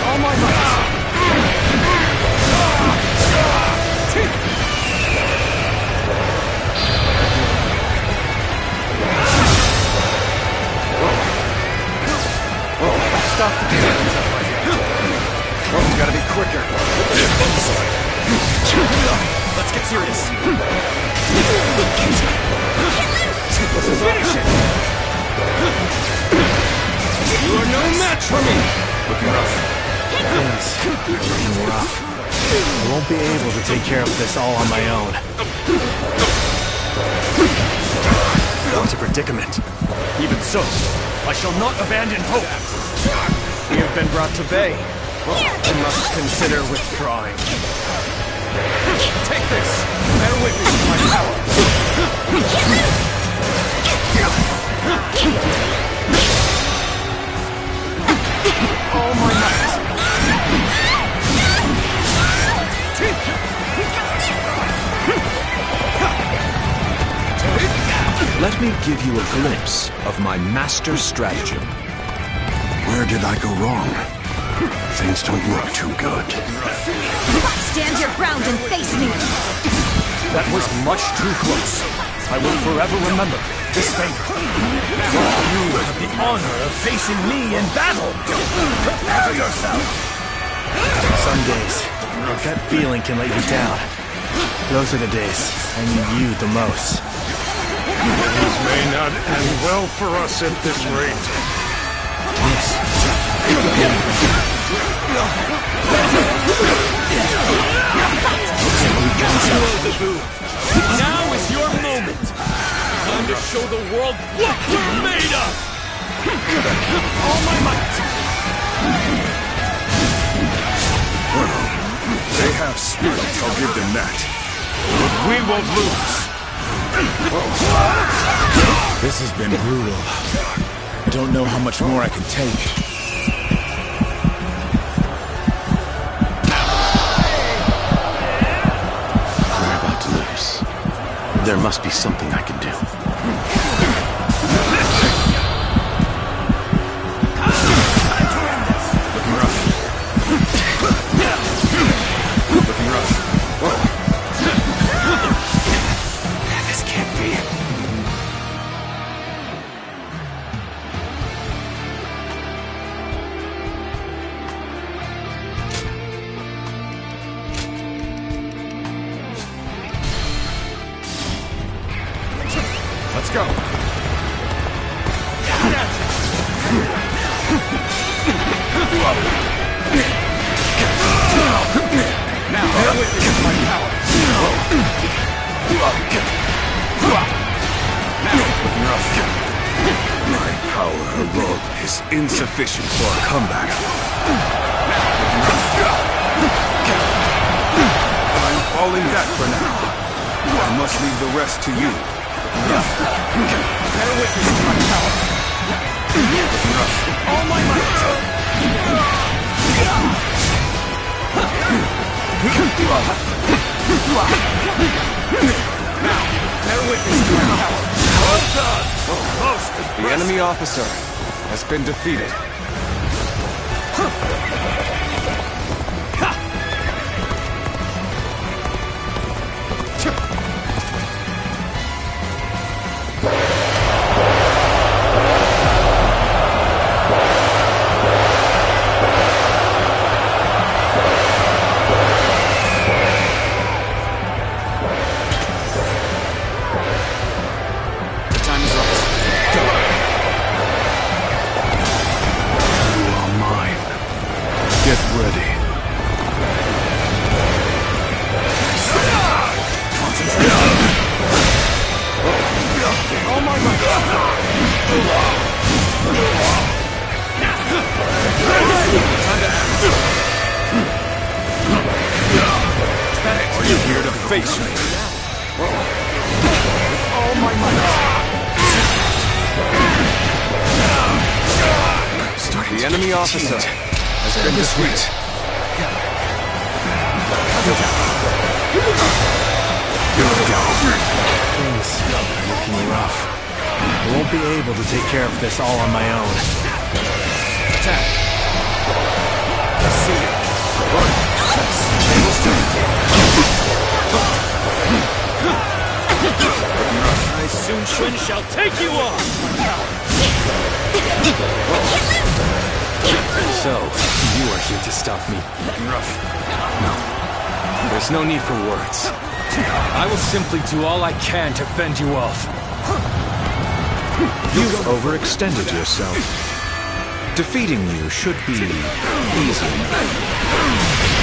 All my might! Stop the damage up my head. You gotta be quicker. Let's get serious. Finish it! You are no match for me! Looking rough.
Yes, looking rough. I won't be able to take care of this all on my own. What a predicament. Even so, I shall not abandon hope. We have been brought to bay. I must consider withdrawing.
Take this! Bear witness to my power! All my might!
Let me give you a glimpse of my master stratagem. Where did I go wrong? Things don't look too good.
Stand your ground and face me!
That was much too close. I will forever remember this favor. You have the honor of facing me in battle. Prepare yourself.
Some days, that feeling can let you down. Those are the days I need you the most.
Things may not end well for us at this rate.
Now is your moment. Time to show the world what we're made of.
All my might!
Well, they have spirit, I'll give them that. But we won't lose.
This has been brutal. I don't know how much more I can take.
We're about to lose. There must be something I can do.
Looking rough. Looking rough.
This can't be.
Let's go. Now, bear witness to my power. Now, looking rough. My power alone is insufficient for a comeback. I'm falling back for now. I must leave the rest to you. Bear witness to my power. All my might. Now, bear witness to my power. Well done. Most impressive.
The enemy officer has been defeated.
Are you here to face me?
All my might. The enemy officer has been defeated.
Things are looking rough. I won't be able to take care of this all on my own.
attack.
See it. Tables
I soon Shun shall take you on!
So, you are here to stop me.
rough.
No. There's no need for words. I will simply do all I can to fend you off.
You've overextended yourself. Defeating you should be easy.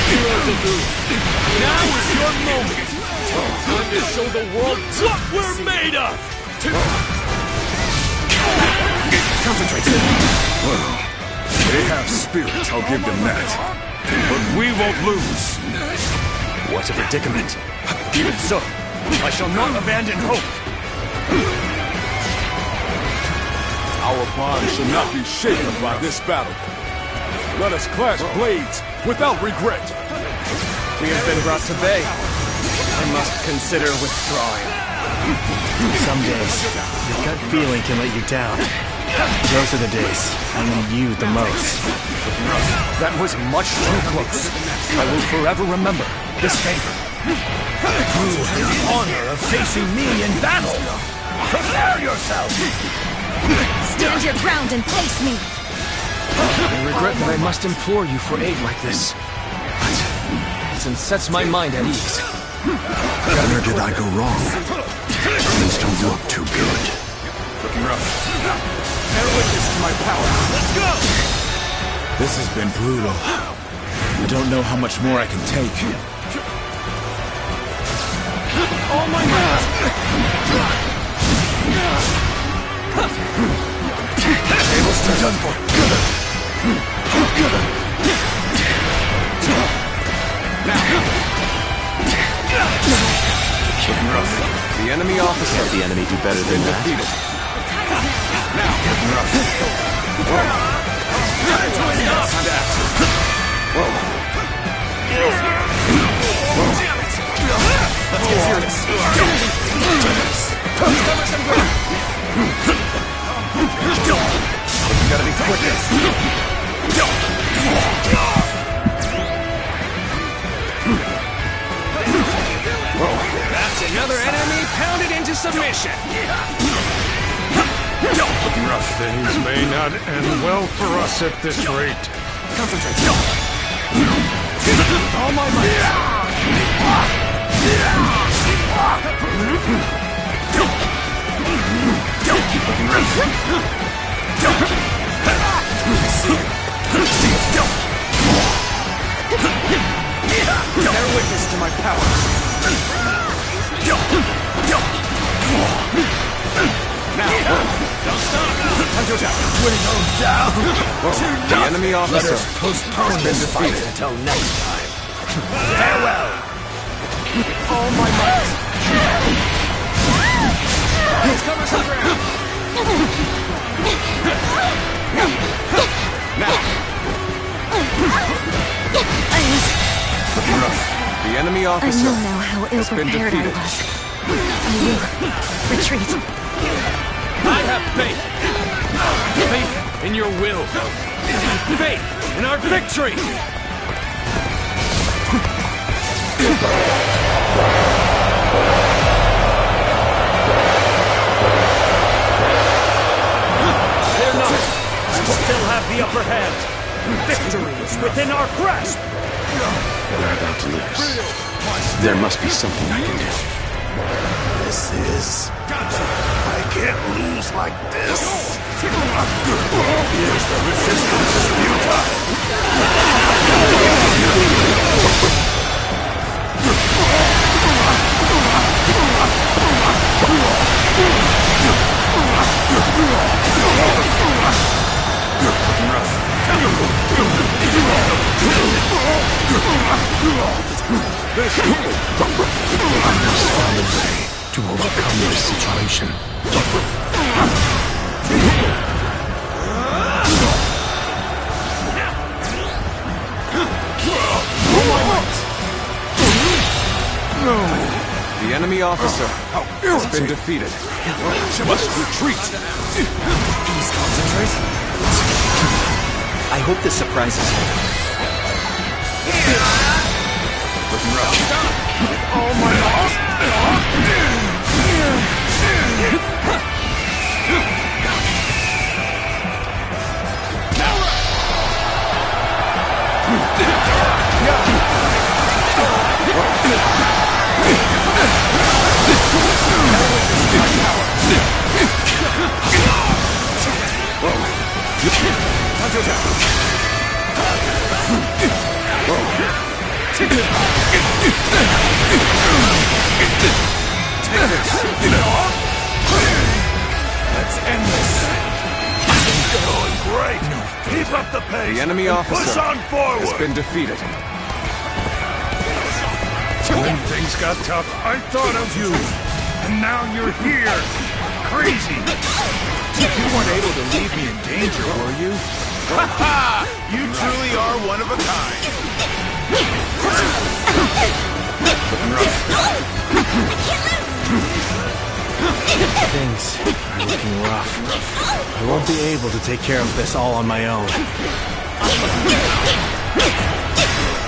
Heroes of Lu, now is your moment! Time to show the world what we're made of!
Concentrate. Well, they have spirit, I'll give them that. But we won't lose.
What a predicament. Even so, I shall not abandon hope.
Our bond should not be shaken by this battle. Let us clash blades without regret.
We have been brought to bay. I must consider withdrawing. Some days, your gut feeling can let you down. Those are the days I need you the most.
That was much too close. I will forever remember this favor. You have the honor of facing me in battle. Prepare yourself.
Stand your ground and face me!
I regret that I must implore you for aid like this. But it sets my mind at ease.
Where did I go wrong? Things don't look too good.
Looking rough. Bear witness to my power. Let's go! This has been brutal. I don't know how much more I can take.
All my might!
Tables too done for.
Getting rough. The enemy officer. The enemy do better than that.
Now, getting rough.
Time to enough!
Whoa.
Damn it! Let's get serious. Cover some ground.
You gotta be quicker.
That's another enemy pounded into submission.
Looking rough. Things may not end well for us at this rate.
Concentrate.
All my might.
Bear witness to my power.
Now, don't stop.
Time to attack.
Winnow down.
The enemy officer.
Postpone this fight until next time. Farewell. All my might. Let's cover some ground.
The enemy
I
officer.
know now how ill-prepared I was. I will retreat.
I have faith. Faith in your will. Faith in our victory.
Fear not. We still have the upper hand. Victory is within our grasp.
We're about to lose. There must be something I can do.
This is... I can't lose like this. Here's the resistance is futile.
To overcome this situation.
The enemy officer has been defeated.
Must retreat.
Please concentrate.
I hope this surprises you.
Looking rough. Oh my God!
Let's end this. Going great. Keep up the pace.
The enemy officer
Push on forward.
has been defeated.
When things got tough, I thought of you. And now you're here. Crazy.
You weren't able to leave me in danger, were you? Ha ha! You truly are one of a kind. Looking rough.
Things are looking rough. I won't be able to take care of this all on my own.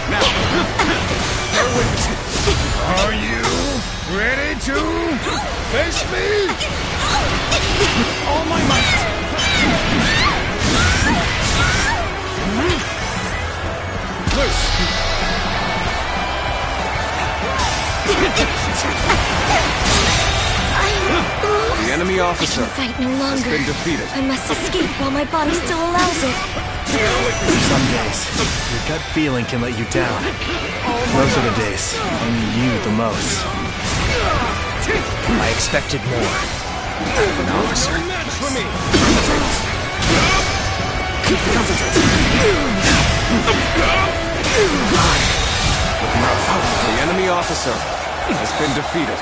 Now, bear witness.
Are you ready to face me?
All my might. Loose.
The enemy officer
I can fight no
has
longer.
been defeated.
I must escape while my body still allows it.
Some days, your gut feeling can let you down. Those are the days I need you the most.
I expected more. An officer.
For me.
The enemy officer has been defeated.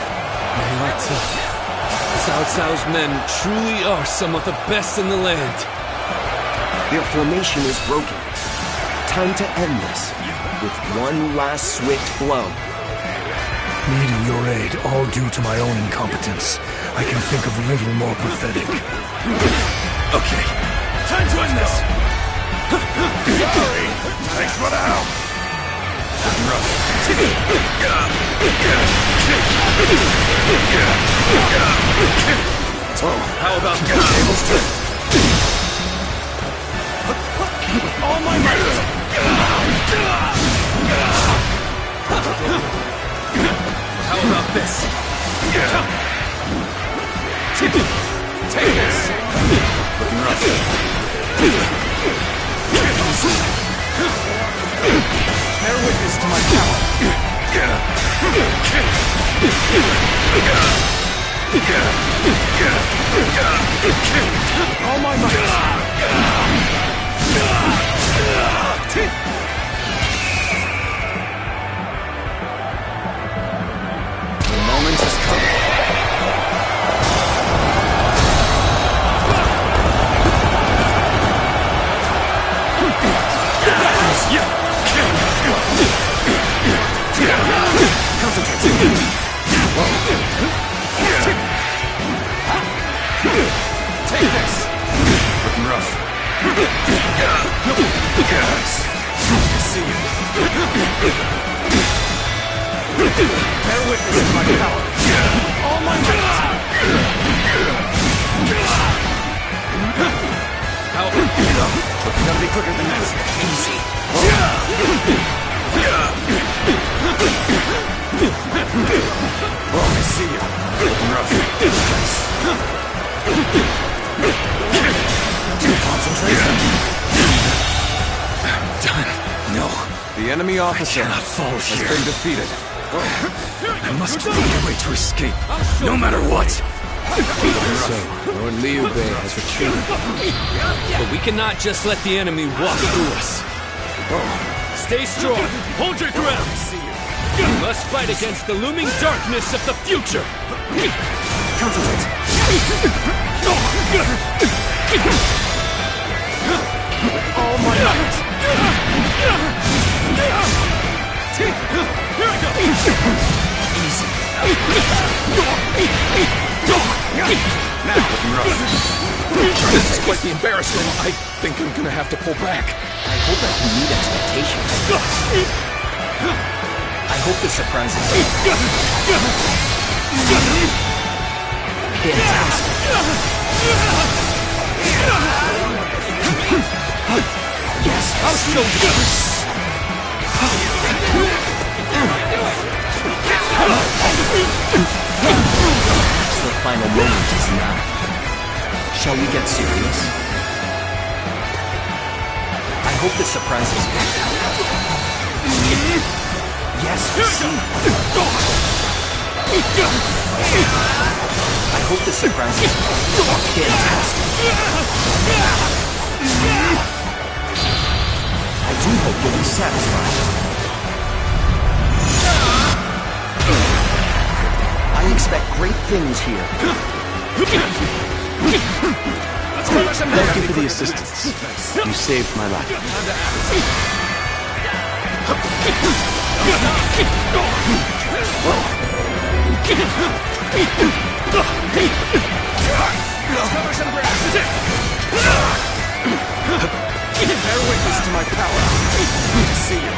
Cao Cao's men truly are some of the best in the land.
Their formation is broken. Time to end this with one last swift blow.
Needing your aid, all due to my own incompetence. I can think of little more pathetic.
Okay, time to end this. Sorry. Thanks for the help.
How about tables turn?
All my might.
How about this? Take this.
Looking rough. Bear witness to my power. All my might.
The moment has come.
Take this. Looking rough. See you. Bear witness to my power. All my might.
How?
Gotta be quicker than that. Easy. Oh, I see you. Looking rough. Concentrate.
Done. No. The enemy officer has been defeated.
I must find a way to escape, no matter what.
So, Lord Liu Bei has retreated.
But we cannot just let the enemy walk through us. Stay strong. Hold your ground. We must fight against the looming darkness of the future.
Concentrate. All my might.
Here I go.
Easy. Now, looking rough.
This is quite the embarrassment. I think I'm gonna have to pull back.
hope I can meet expectations. I hope this surprises me. Fantastic. Yes, I'll show you. The final moment is now. Shall we get serious? I hope this surprises me. Yes, I see. I hope this surprises me. Fantastic. I do hope you'll be satisfied. I expect great things here.
Thank you for the assistance. You saved my life.
Bear witness to my power. Good to see you.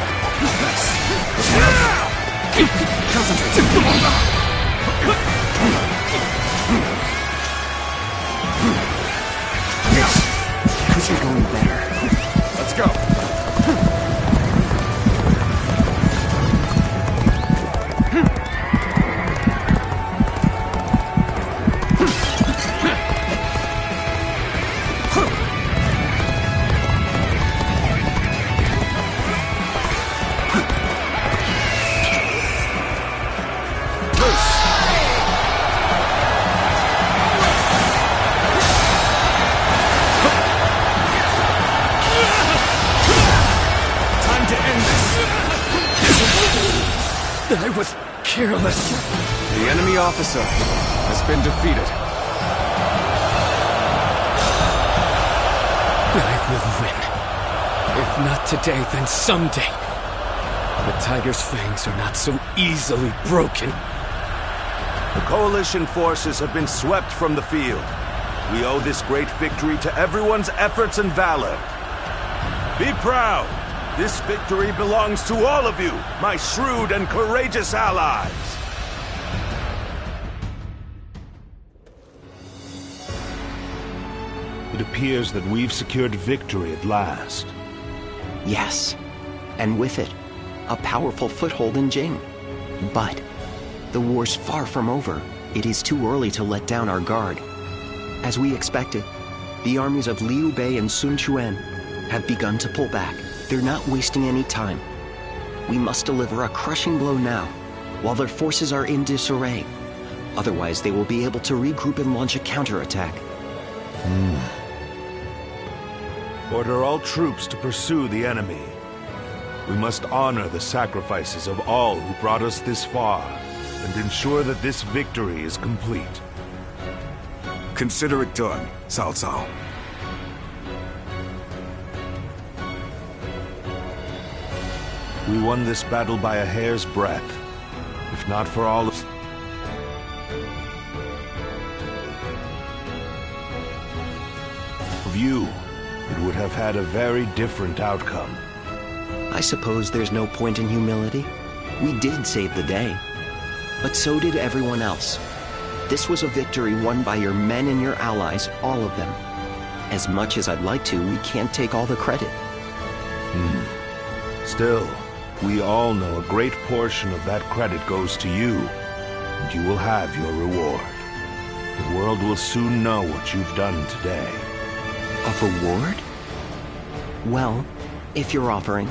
Concentrate.
Yes, could be going better.
Let's go.
I was careless.
The enemy officer has been defeated.
I will win. If not today, then someday. The tiger's fangs are not so easily broken.
The coalition forces have been swept from the field. We owe this great victory to everyone's efforts and valor. Be proud. This victory belongs to all of you, my shrewd and courageous allies. It appears that we've secured victory at last.
Yes, and with it, a powerful foothold in Jing. But the war's far from over. It is too early to let down our guard. As we expected, the armies of Liu Bei and Sun Quan have begun to pull back. They're not wasting any time. We must deliver a crushing blow now, while their forces are in disarray. Otherwise, they will be able to regroup and launch a counterattack.
Order all troops to pursue the enemy. We must honor the sacrifices of all who brought us this far, and ensure that this victory is complete.
Consider it done, Cao Cao.
We won this battle by a hair's breadth. If not for all of you, it would have had a very different outcome.
I suppose there's no point in humility. We did save the day. But so did everyone else. This was a victory won by your men and your allies, all of them. As much as I'd like to, we can't take all the credit.
Still, we all know a great portion of that credit goes to you, and you will have your reward. The world will soon know what you've done today.
A reward? Well, if you're offering,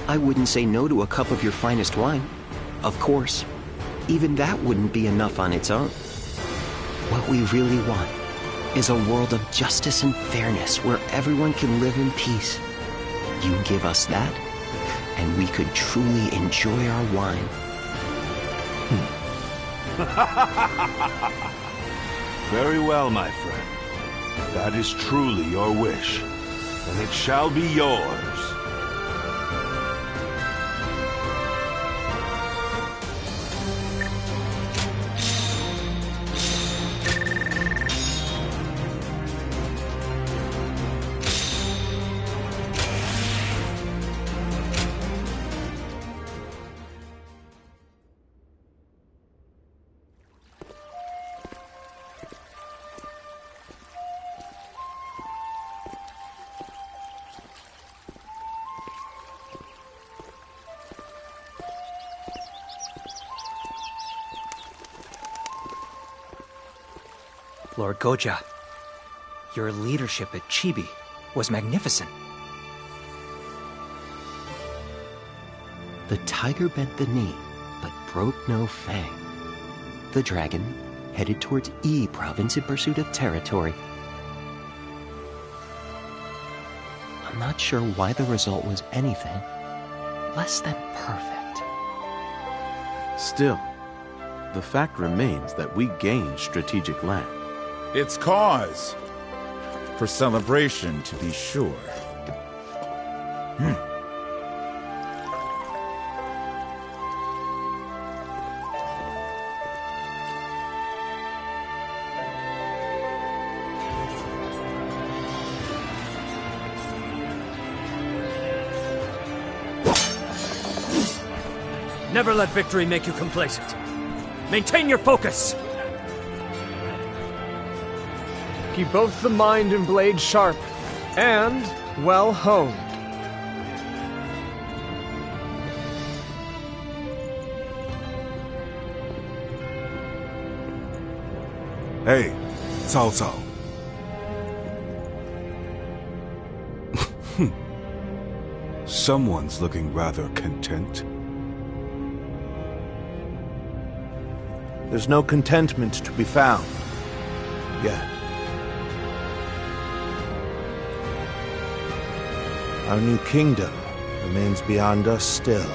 I wouldn't say no to a cup of your finest wine. Of course, even that wouldn't be enough on its own. What we really want is a world of justice and fairness where everyone can live in peace. You give us that, and we could truly enjoy our wine.
Very well, my friend. If that is truly your wish, then it shall be yours.
Lord Goja. Your leadership at Chibi was magnificent.
The tiger bent the knee, but broke no fang. The dragon headed towards E province in pursuit of territory. I'm not sure why the result was anything less than perfect.
Still, the fact remains that we gained strategic land.
It's cause for celebration, to be sure.
Never let victory make you complacent. Maintain your focus!
Keep both the mind and blade sharp, and well honed.
Hey, Cao Cao. Someone's looking rather content.
There's no contentment to be found yet. Our new kingdom remains beyond us still.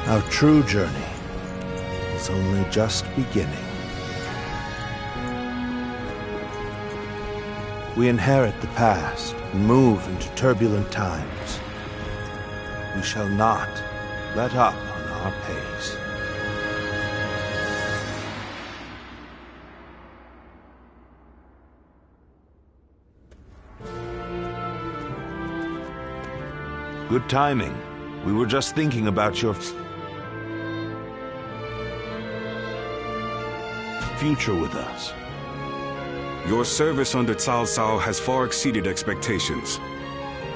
Our true journey is only just beginning. We inherit the past and move into turbulent times. We shall not let up on our pace. Good timing. We were just thinking about your future with us.
Your service under Cao Cao has far exceeded expectations.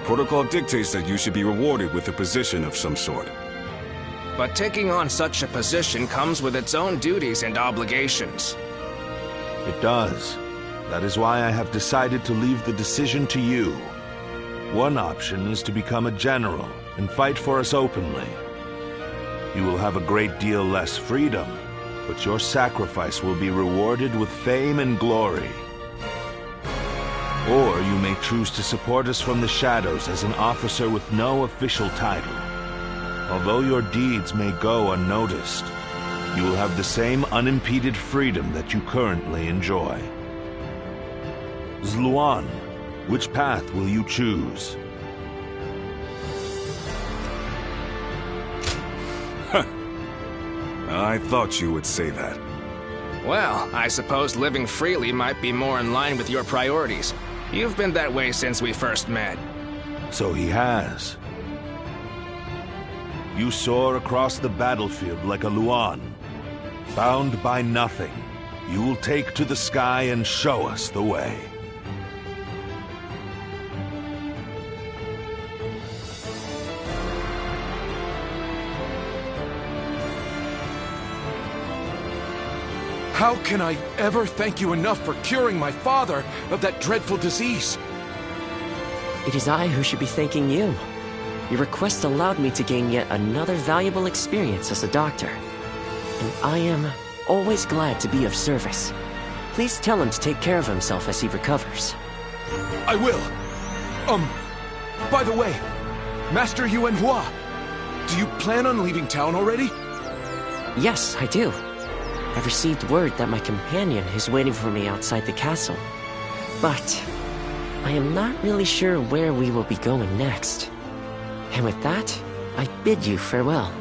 Protocol dictates that you should be rewarded with a position of some sort.
But taking on such a position comes with its own duties and obligations.
It does. That is why I have decided to leave the decision to you. One option is to become a general and fight for us openly. You will have a great deal less freedom, but your sacrifice will be rewarded with fame and glory. Or you may choose to support us from the shadows as an officer with no official title. Although your deeds may go unnoticed, you will have the same unimpeded freedom that you currently enjoy. Zluan, which path will you choose?
I thought you would say that.
Well, I suppose living freely might be more in line with your priorities. You've been that way since we first met.
So he has. You soar across the battlefield like a Luan. Bound by nothing, you will take to the sky and show us the way.
How can I ever thank you enough for curing my father of that dreadful disease?
It is I who should be thanking you. Your request allowed me to gain yet another valuable experience as a doctor. And I am always glad to be of service. Please tell him to take care of himself as he recovers.
I will. By the way, Master Yuanhua, do you plan on leaving town already?
Yes, I do. I've received word that my companion is waiting for me outside the castle. But I am not really sure where we will be going next. And with that, I bid you farewell.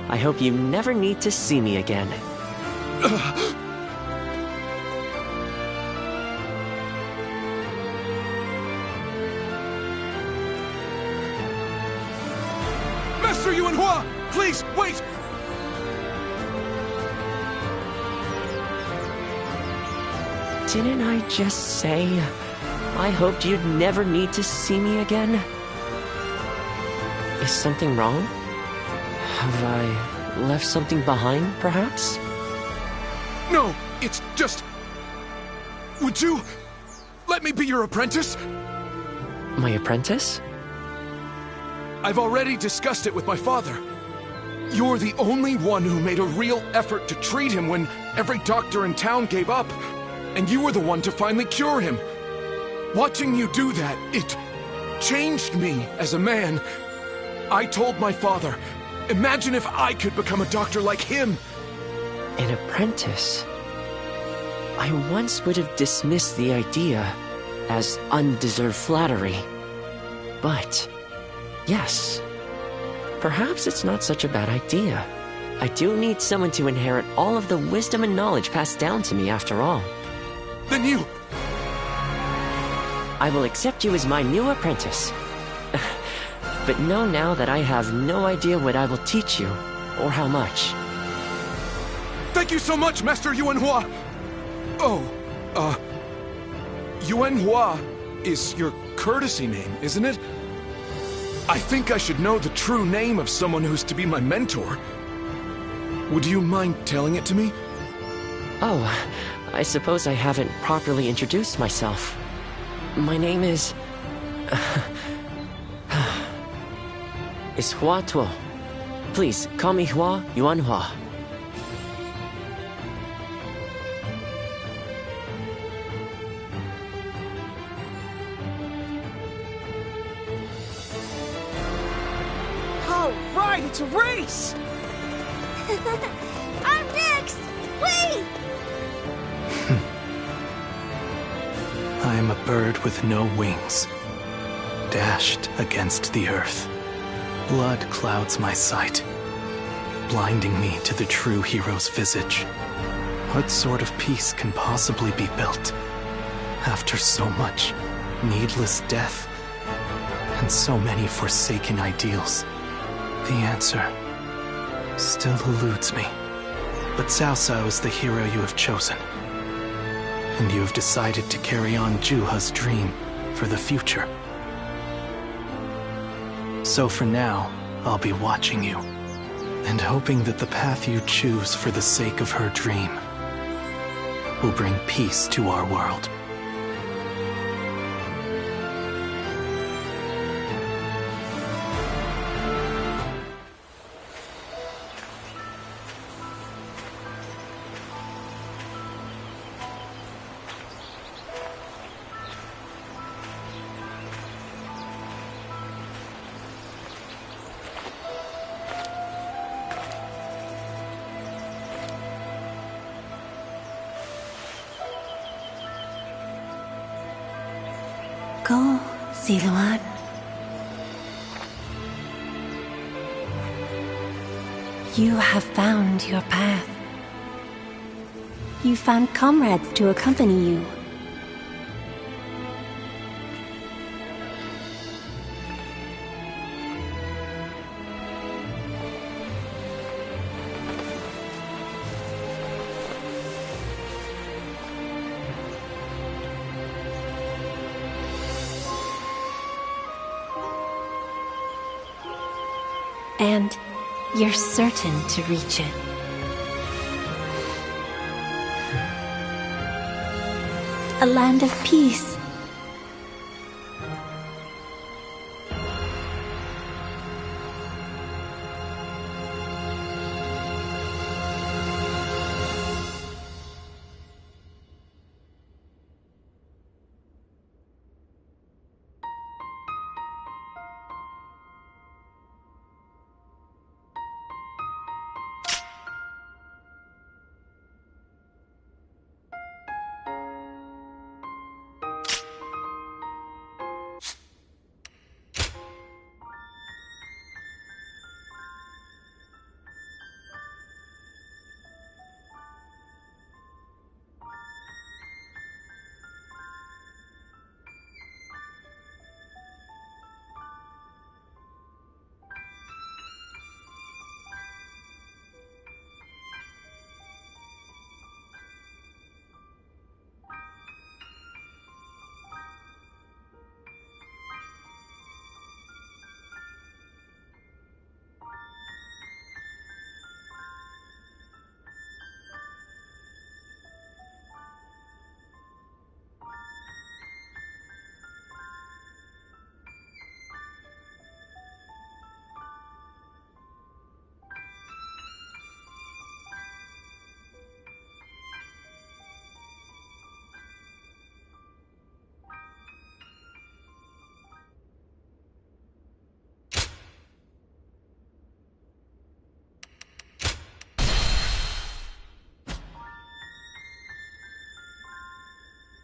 I hope you never need to see me again.
Master Yuanhua, please, wait!
Didn't I just say I hoped you'd never need to see me again? Is something wrong? Have I left something behind, perhaps?
No, it's just... Would you let me be your apprentice?
My apprentice?
I've already discussed it with my father. You're the only one who made a real effort to treat him when every doctor in town gave up. And you were the one to finally cure him. Watching you do that, it changed me as a man. I told my father, imagine if I could become a doctor like him.
An apprentice? I once would have dismissed the idea as undeserved flattery. But, yes, perhaps it's not such a bad idea. I do need someone to inherit all of the wisdom and knowledge passed down to me after all.
Then you...
I will accept you as my new apprentice. But know now that I have no idea what I will teach you, or how much.
Thank you so much, Master Yuanhua! Oh, Yuanhua is your courtesy name, isn't it? I think I should know the true name of someone who's to be my mentor. Would you mind telling it to me?
Oh, I suppose I haven't properly introduced myself. My name is... is Hua Tuo. Please, call me Hua Yuanhua.
All right, it's a race!
I'm next! Wait!
I am a bird with no wings, dashed against the earth. Blood clouds my sight, blinding me to the true hero's visage. What sort of peace can possibly be built after so much needless death and so many forsaken ideals? The answer still eludes me. But Cao Cao is the hero you have chosen. And you have decided to carry on Juha's dream for the future. So for now, I'll be watching you, and hoping that the path you choose for the sake of her dream will bring peace to our world.
Go, Ziluan. You have found your path. You found comrades to accompany you. And you're certain to reach it. A land of peace,